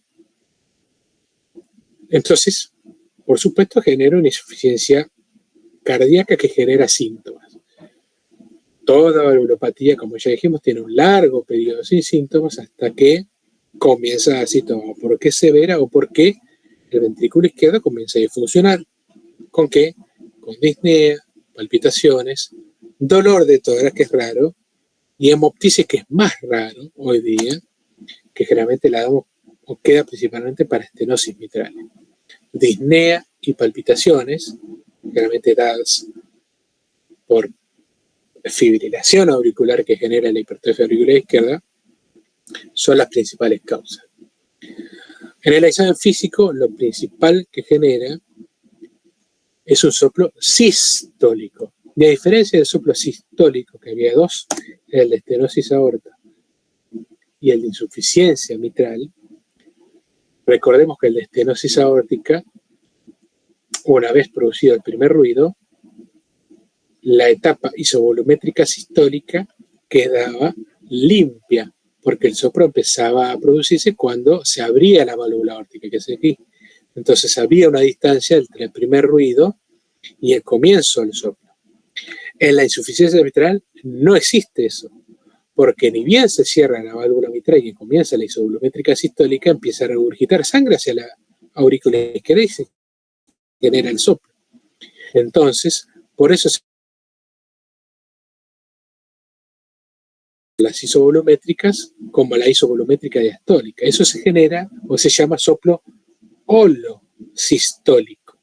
Speaker 1: Entonces, por supuesto, genera una insuficiencia cardíaca que genera síntomas. Toda valvulopatía, como ya dijimos, tiene un largo periodo sin síntomas hasta que comienza a dar síntomas. ¿Por qué severa o por qué el ventrículo izquierdo comienza a disfuncionar? ¿Con qué? Con disnea, palpitaciones, dolor de tórax, que es raro, y hemoptisis, que es más raro hoy día, que generalmente la damos o queda principalmente para estenosis mitral. Disnea y palpitaciones, generalmente dadas por fibrilación auricular que genera la hipertrofia auricular izquierda, son las principales causas. En el examen físico, lo principal que genera es un soplo sistólico. Y a diferencia del soplo sistólico, que había dos, el de estenosis aorta y el de insuficiencia mitral, recordemos que el de estenosis aórtica, una vez producido el primer ruido, la etapa isovolumétrica sistólica quedaba limpia, porque el soplo empezaba a producirse cuando se abría la válvula aórtica, que es aquí. Entonces había una distancia entre el primer ruido y el comienzo del soplo. En la insuficiencia mitral no existe eso, porque ni bien se cierra la válvula mitral y comienza la isovolumétrica sistólica, empieza a regurgitar sangre hacia la aurícula izquierda y se genera el soplo. Entonces, por eso las isovolumétricas como la isovolumétrica diastólica. Eso se genera o se llama soplo holosistólico,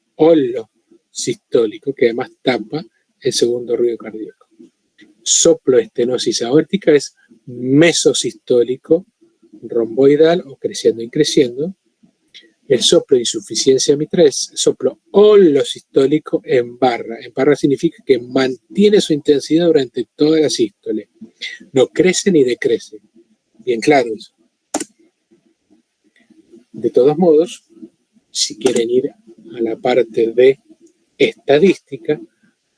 Speaker 1: que además tapa el segundo ruido cardíaco. Soplo estenosis aórtica es mesosistólico, romboidal o creciendo y increciendo. El soplo de insuficiencia mitral es soplo holosistólico en barra. En barra significa que mantiene su intensidad durante toda la sístole. No crece ni decrece. Bien claro eso. De todos modos, si quieren ir a la parte de estadística,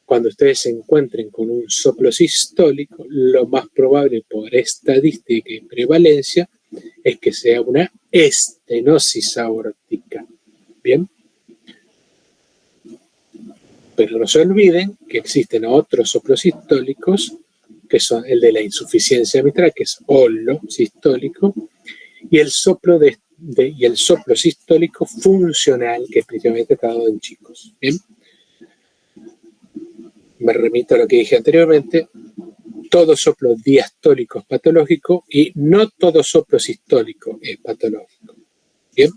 Speaker 1: cuando ustedes se encuentren con un soplo sistólico, lo más probable por estadística y prevalencia es que sea una estenosis aórtica. ¿Bien? Pero no se olviden que existen otros soplos sistólicos, que son el de la insuficiencia mitral, que es holosistólico, y el soplo y el soplo sistólico funcional, que es principalmente tratado en chicos. ¿Bien? Me remito a lo que dije anteriormente. Todo soplo diastólico es patológico y no todo soplo sistólico es patológico. ¿Bien?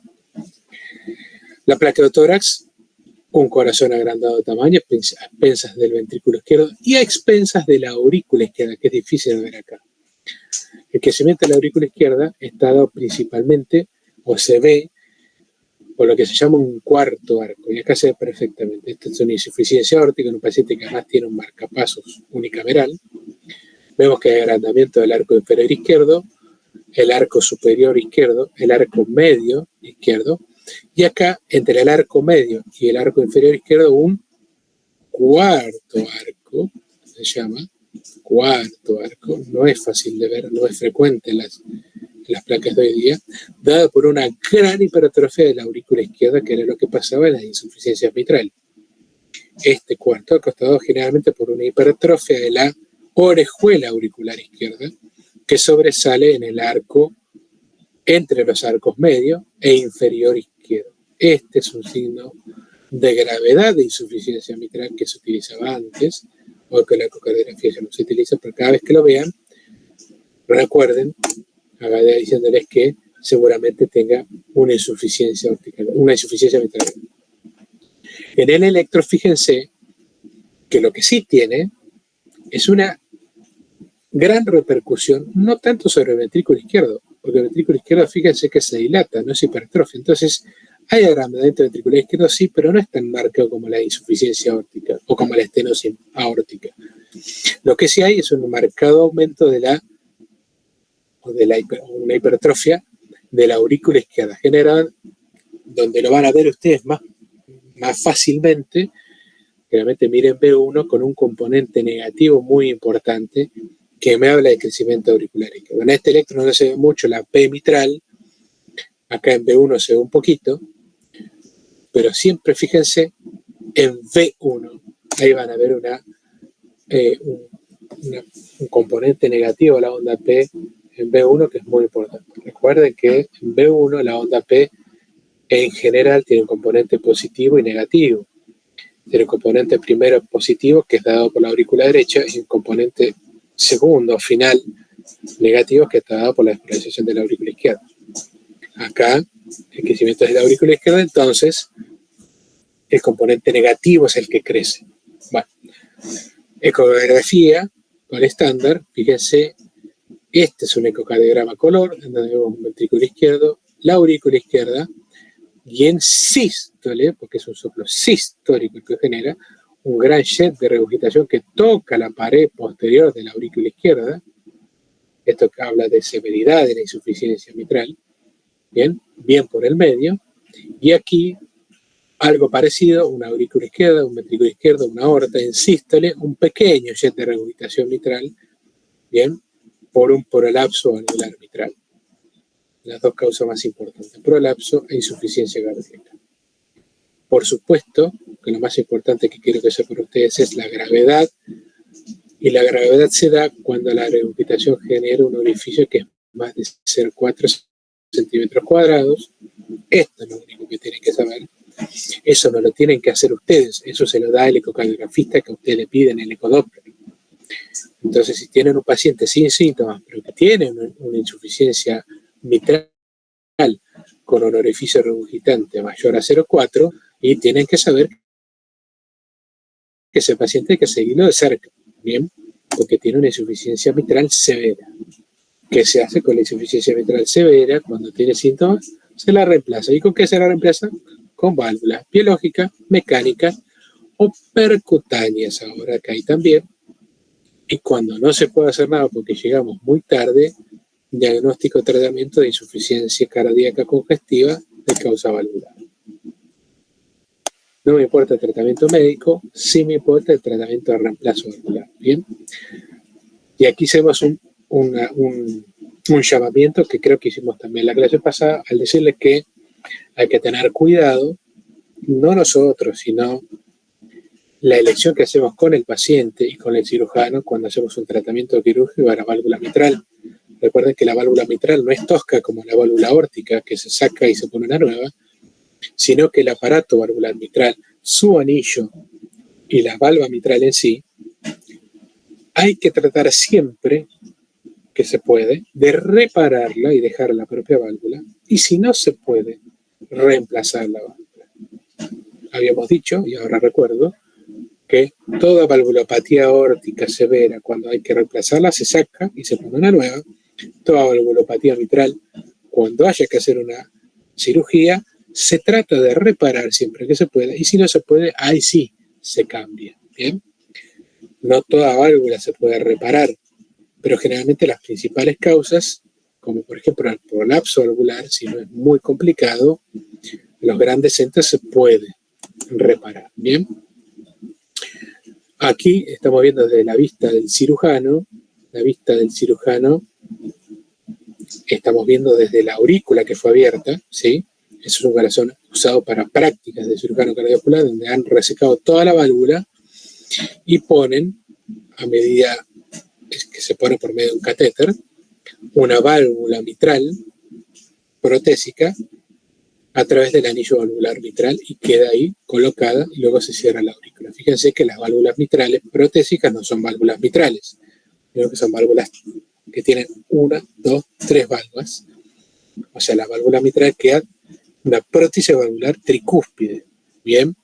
Speaker 1: La plaqueotórax, un corazón agrandado de tamaño, a expensas del ventrículo izquierdo y a expensas de la aurícula izquierda, que es difícil de ver acá. El crecimiento de la aurícula izquierda está dado principalmente, o se ve, por lo que se llama un cuarto arco, y acá se ve perfectamente. Esta es una insuficiencia aórtica en un paciente que además tiene un marcapasos unicameral. Vemos que hay agrandamiento del arco inferior izquierdo, el arco superior izquierdo, el arco medio izquierdo, y acá, entre el arco medio y el arco inferior izquierdo, un cuarto arco, se llama cuarto arco, no es fácil de ver, no es frecuente en las placas de hoy día, dado por una gran hipertrofia de la aurícula izquierda, que era lo que pasaba en las insuficiencias mitrales. Este cuarto arco está dado generalmente por una hipertrofia de la orejuela auricular izquierda, que sobresale en el arco, entre los arcos medio e inferior izquierdo. Este es un signo de gravedad de insuficiencia mitral que se utilizaba antes, o que la ecocardiografía ya no se utiliza, pero cada vez que lo vean, recuerden, haga diciéndoles que seguramente tenga una insuficiencia mitral. En el electro, fíjense que lo que sí tiene es una gran repercusión, no tanto sobre el ventrículo izquierdo, porque el ventrículo izquierdo, fíjense que se dilata, no es hipertrofia. Entonces, hay agrandamiento ventricular izquierdo, sí, pero no es tan marcado como la insuficiencia aórtica o como la estenosis aórtica. Lo que sí hay es un marcado aumento de una hipertrofia de la aurícula izquierda, general, donde lo van a ver ustedes más fácilmente. Realmente miren B1 con un componente negativo muy importante que me habla de crecimiento auricular izquierdo. En este electro no se ve mucho la P mitral, acá en B1 se ve un poquito, pero siempre fíjense en V1, ahí van a ver un componente negativo a la onda P en B1 que es muy importante. Recuerden que en B1 la onda P en general tiene un componente positivo y negativo. Tiene un componente primero positivo que es dado por la aurícula derecha y un componente segundo, final, negativo que está dado por la despolarización de la aurícula izquierda. Acá el crecimiento es de la aurícula izquierda, entonces el componente negativo es el que crece. Bueno, ecografía con estándar, fíjense, este es un ecocardiograma color, en donde vemos un ventrículo izquierdo, la aurícula izquierda, y en sístole, porque es un soplo sistólico que genera un gran jet de regurgitación que toca la pared posterior de la aurícula izquierda. Esto habla de severidad de la insuficiencia mitral, bien por el medio, y aquí algo parecido, una aurícula izquierda, un ventrículo izquierdo, una aorta en sístole, un pequeño jet de regurgitación mitral, por un prolapso valvular mitral. Las dos causas más importantes, prolapso e insuficiencia cardíaca. Por supuesto, que lo más importante que quiero que sepan ustedes es la gravedad, y la gravedad se da cuando la regurgitación genera un orificio que es más de 0,4 centímetros cuadrados. Esto es lo único que tienen que saber. Eso no lo tienen que hacer ustedes, eso se lo da el ecocardiografista que a ustedes le piden el ecodoppler. Entonces, si tienen un paciente sin síntomas, pero que tiene una insuficiencia mitral con un orificio regurgitante mayor a 0,4, y tienen que saber que ese paciente hay que seguirlo de cerca, porque tiene una insuficiencia mitral severa. ¿Qué se hace con la insuficiencia mitral severa? Cuando tiene síntomas, se la reemplaza. ¿Y con qué se la reemplaza? Con válvulas biológicas, mecánicas o percutáneas, ahora que hay también. Y cuando no se puede hacer nada porque llegamos muy tarde, diagnóstico tratamiento de insuficiencia cardíaca congestiva de causa valvular. No me importa el tratamiento médico, sí me importa el tratamiento de reemplazo valvular. ¿Bien? Y aquí hacemos un llamamiento que creo que hicimos también en la clase pasada, al decirles que hay que tener cuidado, no nosotros, sino la elección que hacemos con el paciente y con el cirujano cuando hacemos un tratamiento quirúrgico para la válvula mitral. Recuerden que la válvula mitral no es tosca como la válvula aórtica, que se saca y se pone una nueva, sino que el aparato valvular mitral, su anillo y la valva mitral en sí, hay que tratar siempre que se puede de repararla y dejar la propia válvula, y si no se puede, reemplazar la válvula. Habíamos dicho, y ahora recuerdo, que toda valvulopatía aórtica severa, cuando hay que reemplazarla, se saca y se pone una nueva. Toda valvulopatía mitral, cuando haya que hacer una cirugía, se trata de reparar siempre que se pueda, y si no se puede, ahí sí se cambia. ¿Bien? No toda válvula se puede reparar, pero generalmente las principales causas, como por ejemplo el prolapso valvular, si no es muy complicado, los grandes centros se puede reparar. ¿Bien? Aquí estamos viendo desde la vista del cirujano, estamos viendo desde la aurícula que fue abierta, ¿sí? Eso es un corazón usado para prácticas de cirujano cardiovascular, donde han resecado toda la válvula y ponen, a medida que se pone por medio de un catéter, una válvula mitral protésica a través del anillo valvular mitral y queda ahí colocada y luego se cierra la aurícula. Fíjense que las válvulas mitrales protésicas no son válvulas mitrales, sino que son válvulas que tienen 1, 2, 3 válvulas. O sea, la válvula mitral queda una prótesis valvular tricúspide. Bien,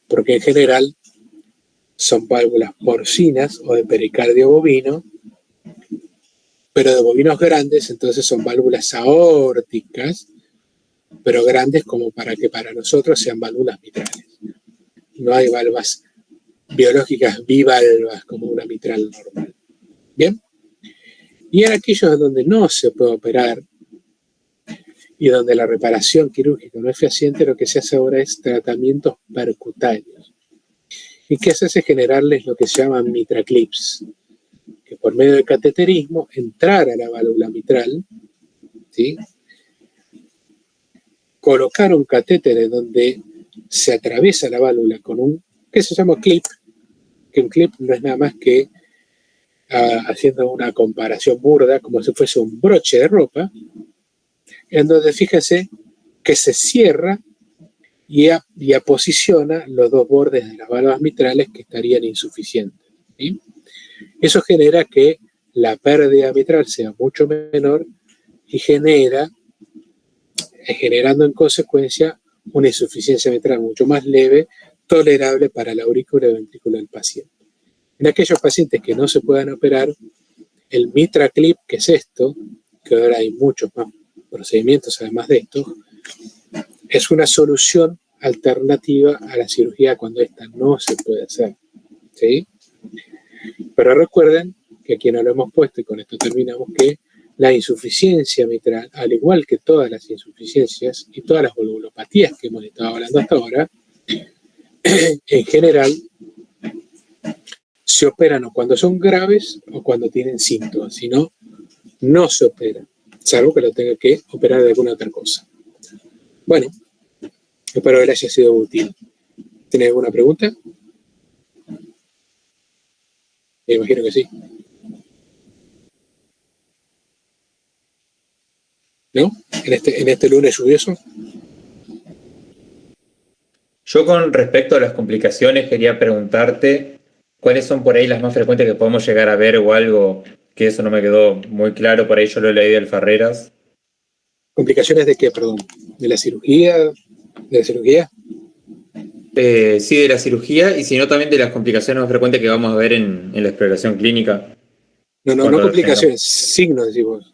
Speaker 1: porque en general son válvulas porcinas o de pericardio bovino, pero de bovinos grandes, entonces son válvulas aórticas, pero grandes como para que para nosotros sean válvulas mitrales. No hay válvulas biológicas bivalvas como una mitral normal. ¿Bien? Y en aquellos donde no se puede operar y donde la reparación quirúrgica no es fehaciente, lo que se hace ahora es tratamientos percutáneos. ¿Y qué se hace? Generarles lo que se llaman mitraclips, que por medio del cateterismo entrar a la válvula mitral, ¿sí? Colocar un catéter en donde se atraviesa la válvula con un, que se llama clip, que un clip no es nada más que, haciendo una comparación burda, como si fuese un broche de ropa, en donde fíjense que se cierra y aposiciona los dos bordes de las válvulas mitrales que estarían insuficientes, ¿sí? Eso genera que la pérdida mitral sea mucho menor y generando en consecuencia una insuficiencia mitral mucho más leve, tolerable para la aurícula y ventrículo del paciente. En aquellos pacientes que no se puedan operar, el MitraClip, que es esto, que ahora hay muchos más procedimientos además de esto, es una solución alternativa a la cirugía cuando esta no se puede hacer, ¿sí? Pero recuerden que aquí no lo hemos puesto y con esto terminamos, que la insuficiencia mitral, al igual que todas las insuficiencias y todas las valvulopatías que hemos estado hablando hasta ahora, en general se operan o cuando son graves o cuando tienen síntomas, si no, no se opera, salvo que lo tenga que operar de alguna otra cosa. Bueno, espero que les haya sido útil. ¿Tienen alguna pregunta? Me imagino que sí. ¿No? En este lunes lluvioso.
Speaker 3: Yo con respecto a las complicaciones quería preguntarte cuáles son por ahí las más frecuentes que podemos llegar a ver o algo, que eso no me quedó muy claro, por ahí yo lo leí del Ferreras.
Speaker 1: ¿Complicaciones de qué, perdón? ¿De la cirugía? ¿De la cirugía?
Speaker 3: Sí, de la cirugía y sino también de las complicaciones más frecuentes que vamos a ver en la exploración clínica.
Speaker 1: No complicaciones, signos, decimos.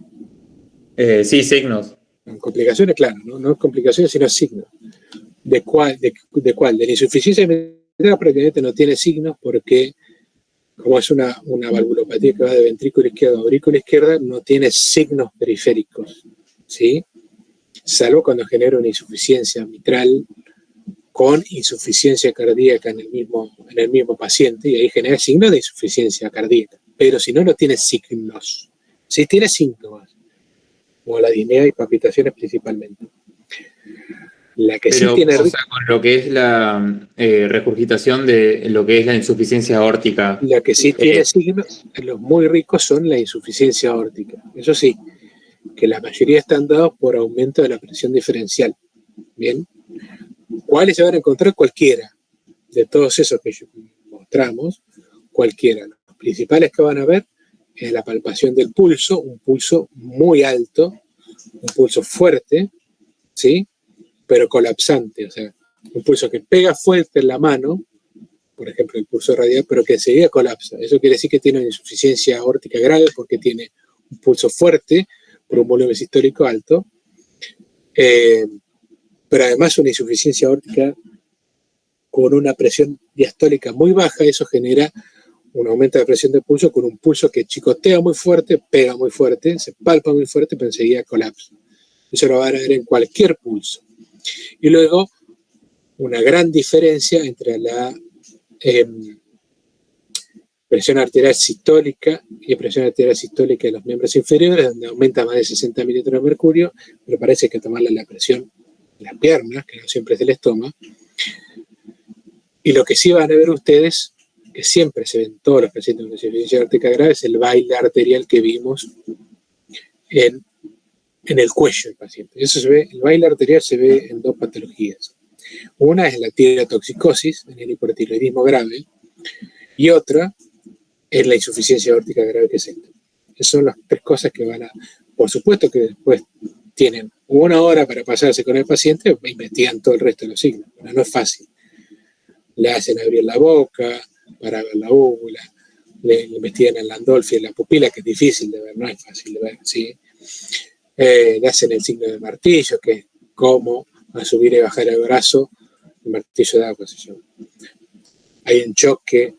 Speaker 3: Sí, signos.
Speaker 1: Complicaciones, claro, no complicaciones, sino signos. ¿De cuál? ¿De la insuficiencia mitral prácticamente no tiene signos porque, como es una valvulopatía que va de ventrículo izquierdo a aurícula izquierda, no tiene signos periféricos, ¿sí? Salvo cuando genera una insuficiencia mitral con insuficiencia cardíaca en el mismo paciente, y ahí genera signos de insuficiencia cardíaca. Pero si no, no tiene signos. Sí tiene síntomas, como la disnea y palpitaciones principalmente. La que
Speaker 3: pero,
Speaker 1: sí tiene...
Speaker 3: o sea, con lo que es la regurgitación de lo que es la insuficiencia aórtica.
Speaker 1: La que sí tiene signos, los muy ricos, son la insuficiencia aórtica. Eso sí, que la mayoría están dados por aumento de la presión diferencial. Bien. ¿Cuáles se van a encontrar? Cualquiera. De todos esos que mostramos, cualquiera. Los principales que van a ver es la palpación del pulso, un pulso muy alto, un pulso fuerte, ¿sí? Pero colapsante, o sea, un pulso que pega fuerte en la mano, por ejemplo, el pulso radial, pero que enseguida colapsa. Eso quiere decir que tiene una insuficiencia aórtica grave porque tiene un pulso fuerte por un volumen sistólico alto, pero además una insuficiencia aórtica con una presión diastólica muy baja. Eso genera un aumento de presión de pulso con un pulso que chicotea muy fuerte, pega muy fuerte, se palpa muy fuerte, pero enseguida colapsa. Eso lo van a ver en cualquier pulso. Y luego, una gran diferencia entre la presión arterial sistólica y presión arterial sistólica de los miembros inferiores, donde aumenta más de 60 mililitros de mercurio, pero parece que tomarle la presión en las piernas, que no siempre se les toma. Y lo que sí van a ver ustedes, que siempre se ven todos los pacientes con insuficiencia aórtica grave, es el baile arterial que vimos en el cuello del paciente. Eso se ve, el baile arterial se ve en dos patologías. Una es la tireotoxicosis, en el hipotiroidismo grave, y otra es la insuficiencia aórtica grave, que es esta. Esas son las tres cosas que van a... Por supuesto que después tienen 1 hora para pasarse con el paciente e investigan todo el resto de los signos, pero no es fácil. le hacen abrir la boca para ver la úvula, le investigan el Landolfi en la pupila, que es difícil de ver, no es fácil de ver, ¿sí? Le hacen el signo de martillo, que es cómo a subir y bajar el brazo, el martillo de agua se llama. Hay un choque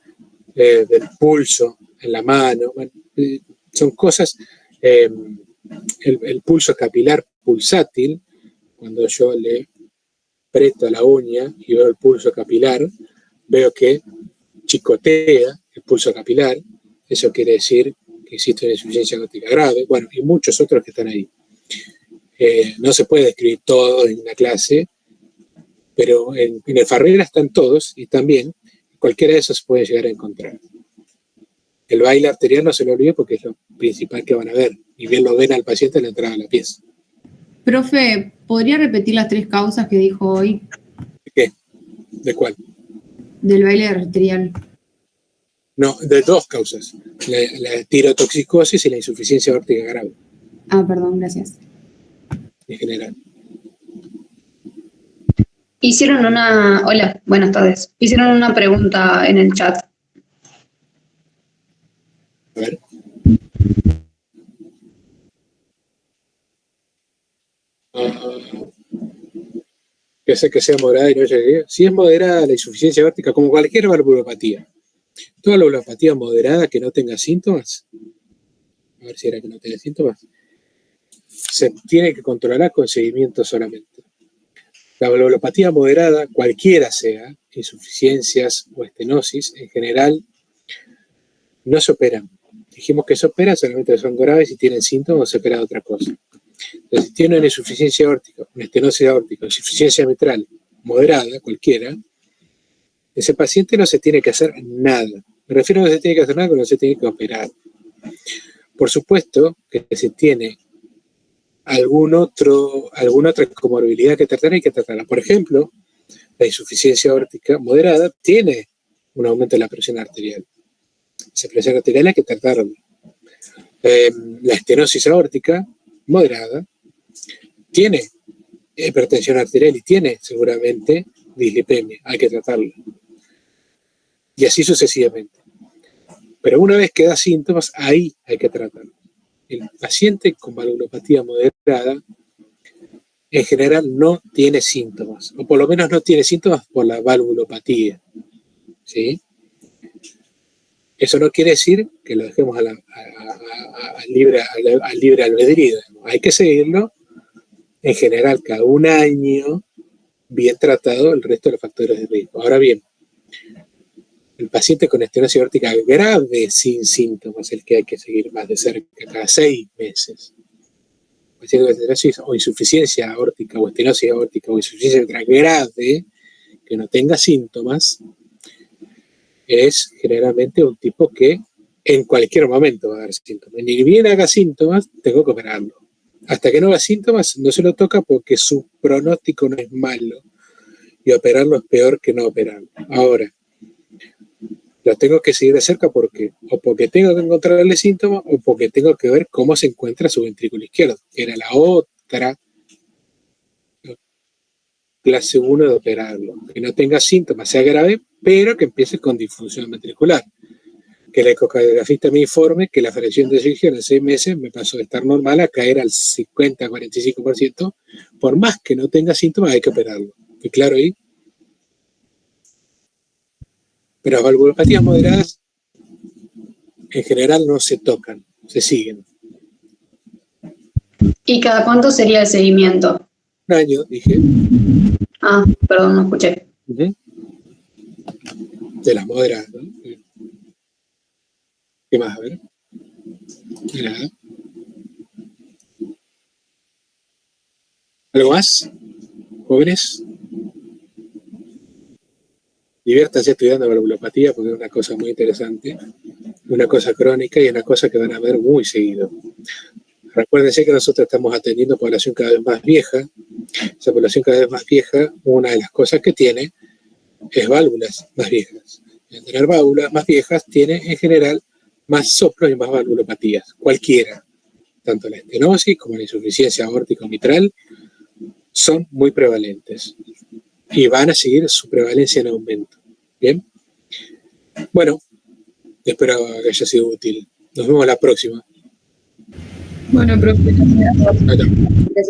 Speaker 1: del pulso en la mano, bueno, son cosas, el pulso capilar pulsátil, cuando yo le aprieto la uña y veo el pulso capilar, veo que chicotea el pulso capilar, eso quiere decir que existe una insuficiencia aórtica grave, bueno, y muchos otros que están ahí. No se puede describir todo en una clase, pero en el Farrera están todos y también cualquiera de esos se puede llegar a encontrar. El baile arterial no se lo olvide porque es lo principal que van a ver, y bien lo ven al paciente en la entrada de la pieza.
Speaker 2: Profe, ¿podría repetir las 3 causas que dijo hoy?
Speaker 1: ¿De qué? ¿De cuál?
Speaker 2: Del baile arterial.
Speaker 1: No, de 2 causas, la tirotoxicosis y la insuficiencia aórtica grave.
Speaker 2: Ah, perdón, gracias.
Speaker 1: En general.
Speaker 4: Hola, buenas tardes. Hicieron una pregunta en el chat.
Speaker 1: A ver. Que sea moderada y no llegue. Si es moderada la insuficiencia aórtica, como cualquier valvulopatía, toda la valvulopatía moderada que no tenga síntomas, a ver si era que no tenga síntomas, se tiene que controlar con seguimiento solamente. La valvulopatía moderada, cualquiera sea, insuficiencias o estenosis, en general no se operan. Dijimos que se operan solamente son graves y tienen síntomas o se opera de otra cosa. Entonces, si tiene una insuficiencia aórtica, una estenosis aórtica, insuficiencia mitral moderada, cualquiera, ese paciente no se tiene que hacer nada. Me refiero a que no se tiene que hacer nada, pero no se tiene que operar. Por supuesto que si tiene alguna otra comorbilidad que tratar, hay que tratarla. Por ejemplo, la insuficiencia aórtica moderada tiene un aumento de la presión arterial. Esa presión arterial hay que tratarla. La estenosis aórtica moderada tiene hipertensión arterial y tiene seguramente dislipemia, hay que tratarla. Y así sucesivamente. Pero una vez que da síntomas, ahí hay que tratarlo. El paciente con valvulopatía moderada en general no tiene síntomas, o por lo menos no tiene síntomas por la valvulopatía, ¿sí? Eso no quiere decir que lo dejemos al libre albedrío. Hay que seguirlo, en general, cada un año, bien tratado el resto de los factores de riesgo. Ahora bien, el paciente con estenosis aórtica grave sin síntomas es el que hay que seguir más de cerca, cada 6 meses. El paciente con estenosis o insuficiencia aórtica o estenosis aórtica o insuficiencia mitral grave, que no tenga síntomas, es generalmente un tipo que en cualquier momento va a dar síntomas. Ni bien haga síntomas, tengo que operarlo. Hasta que no haga síntomas, no se lo toca porque su pronóstico no es malo y operarlo es peor que no operarlo. Ahora, lo tengo que seguir de cerca porque o porque tengo que encontrarle síntomas o porque tengo que ver cómo se encuentra su ventrículo izquierdo, que era la otra clase 1 de operarlo. Que no tenga síntomas, sea grave, pero que empiece con disfunción ventricular. Que el ecocardiografista me informe que la fracción de eyección en 6 meses me pasó de estar normal a caer al 50-45%. Por más que no tenga síntomas, hay que operarlo. ¿Y claro ahí? Pero las valvulopatías moderadas en general no se tocan, se siguen.
Speaker 4: ¿Y cada cuánto sería el seguimiento?
Speaker 1: Un año, dije.
Speaker 4: Ah, perdón, no escuché.
Speaker 1: De las moderadas, ¿no? ¿Qué más? A ver. Nada. ¿Algo más? ¿Jóvenes? Diviértanse estudiando valvulopatía porque es una cosa muy interesante, una cosa crónica y una cosa que van a ver muy seguido. Recuérdense que nosotros estamos atendiendo población cada vez más vieja. Esa población cada vez más vieja, una de las cosas que tiene es válvulas más viejas. Y al tener válvulas más viejas, tiene en general más soplos y más valvulopatías, cualquiera. Tanto la estenosis como la insuficiencia aórtica o mitral son muy prevalentes y van a seguir su prevalencia en aumento. Bien. Bueno, espero que haya sido útil. Nos vemos la próxima.
Speaker 2: Bueno, profe, gracias.
Speaker 1: Chao, chao.
Speaker 4: Gracias.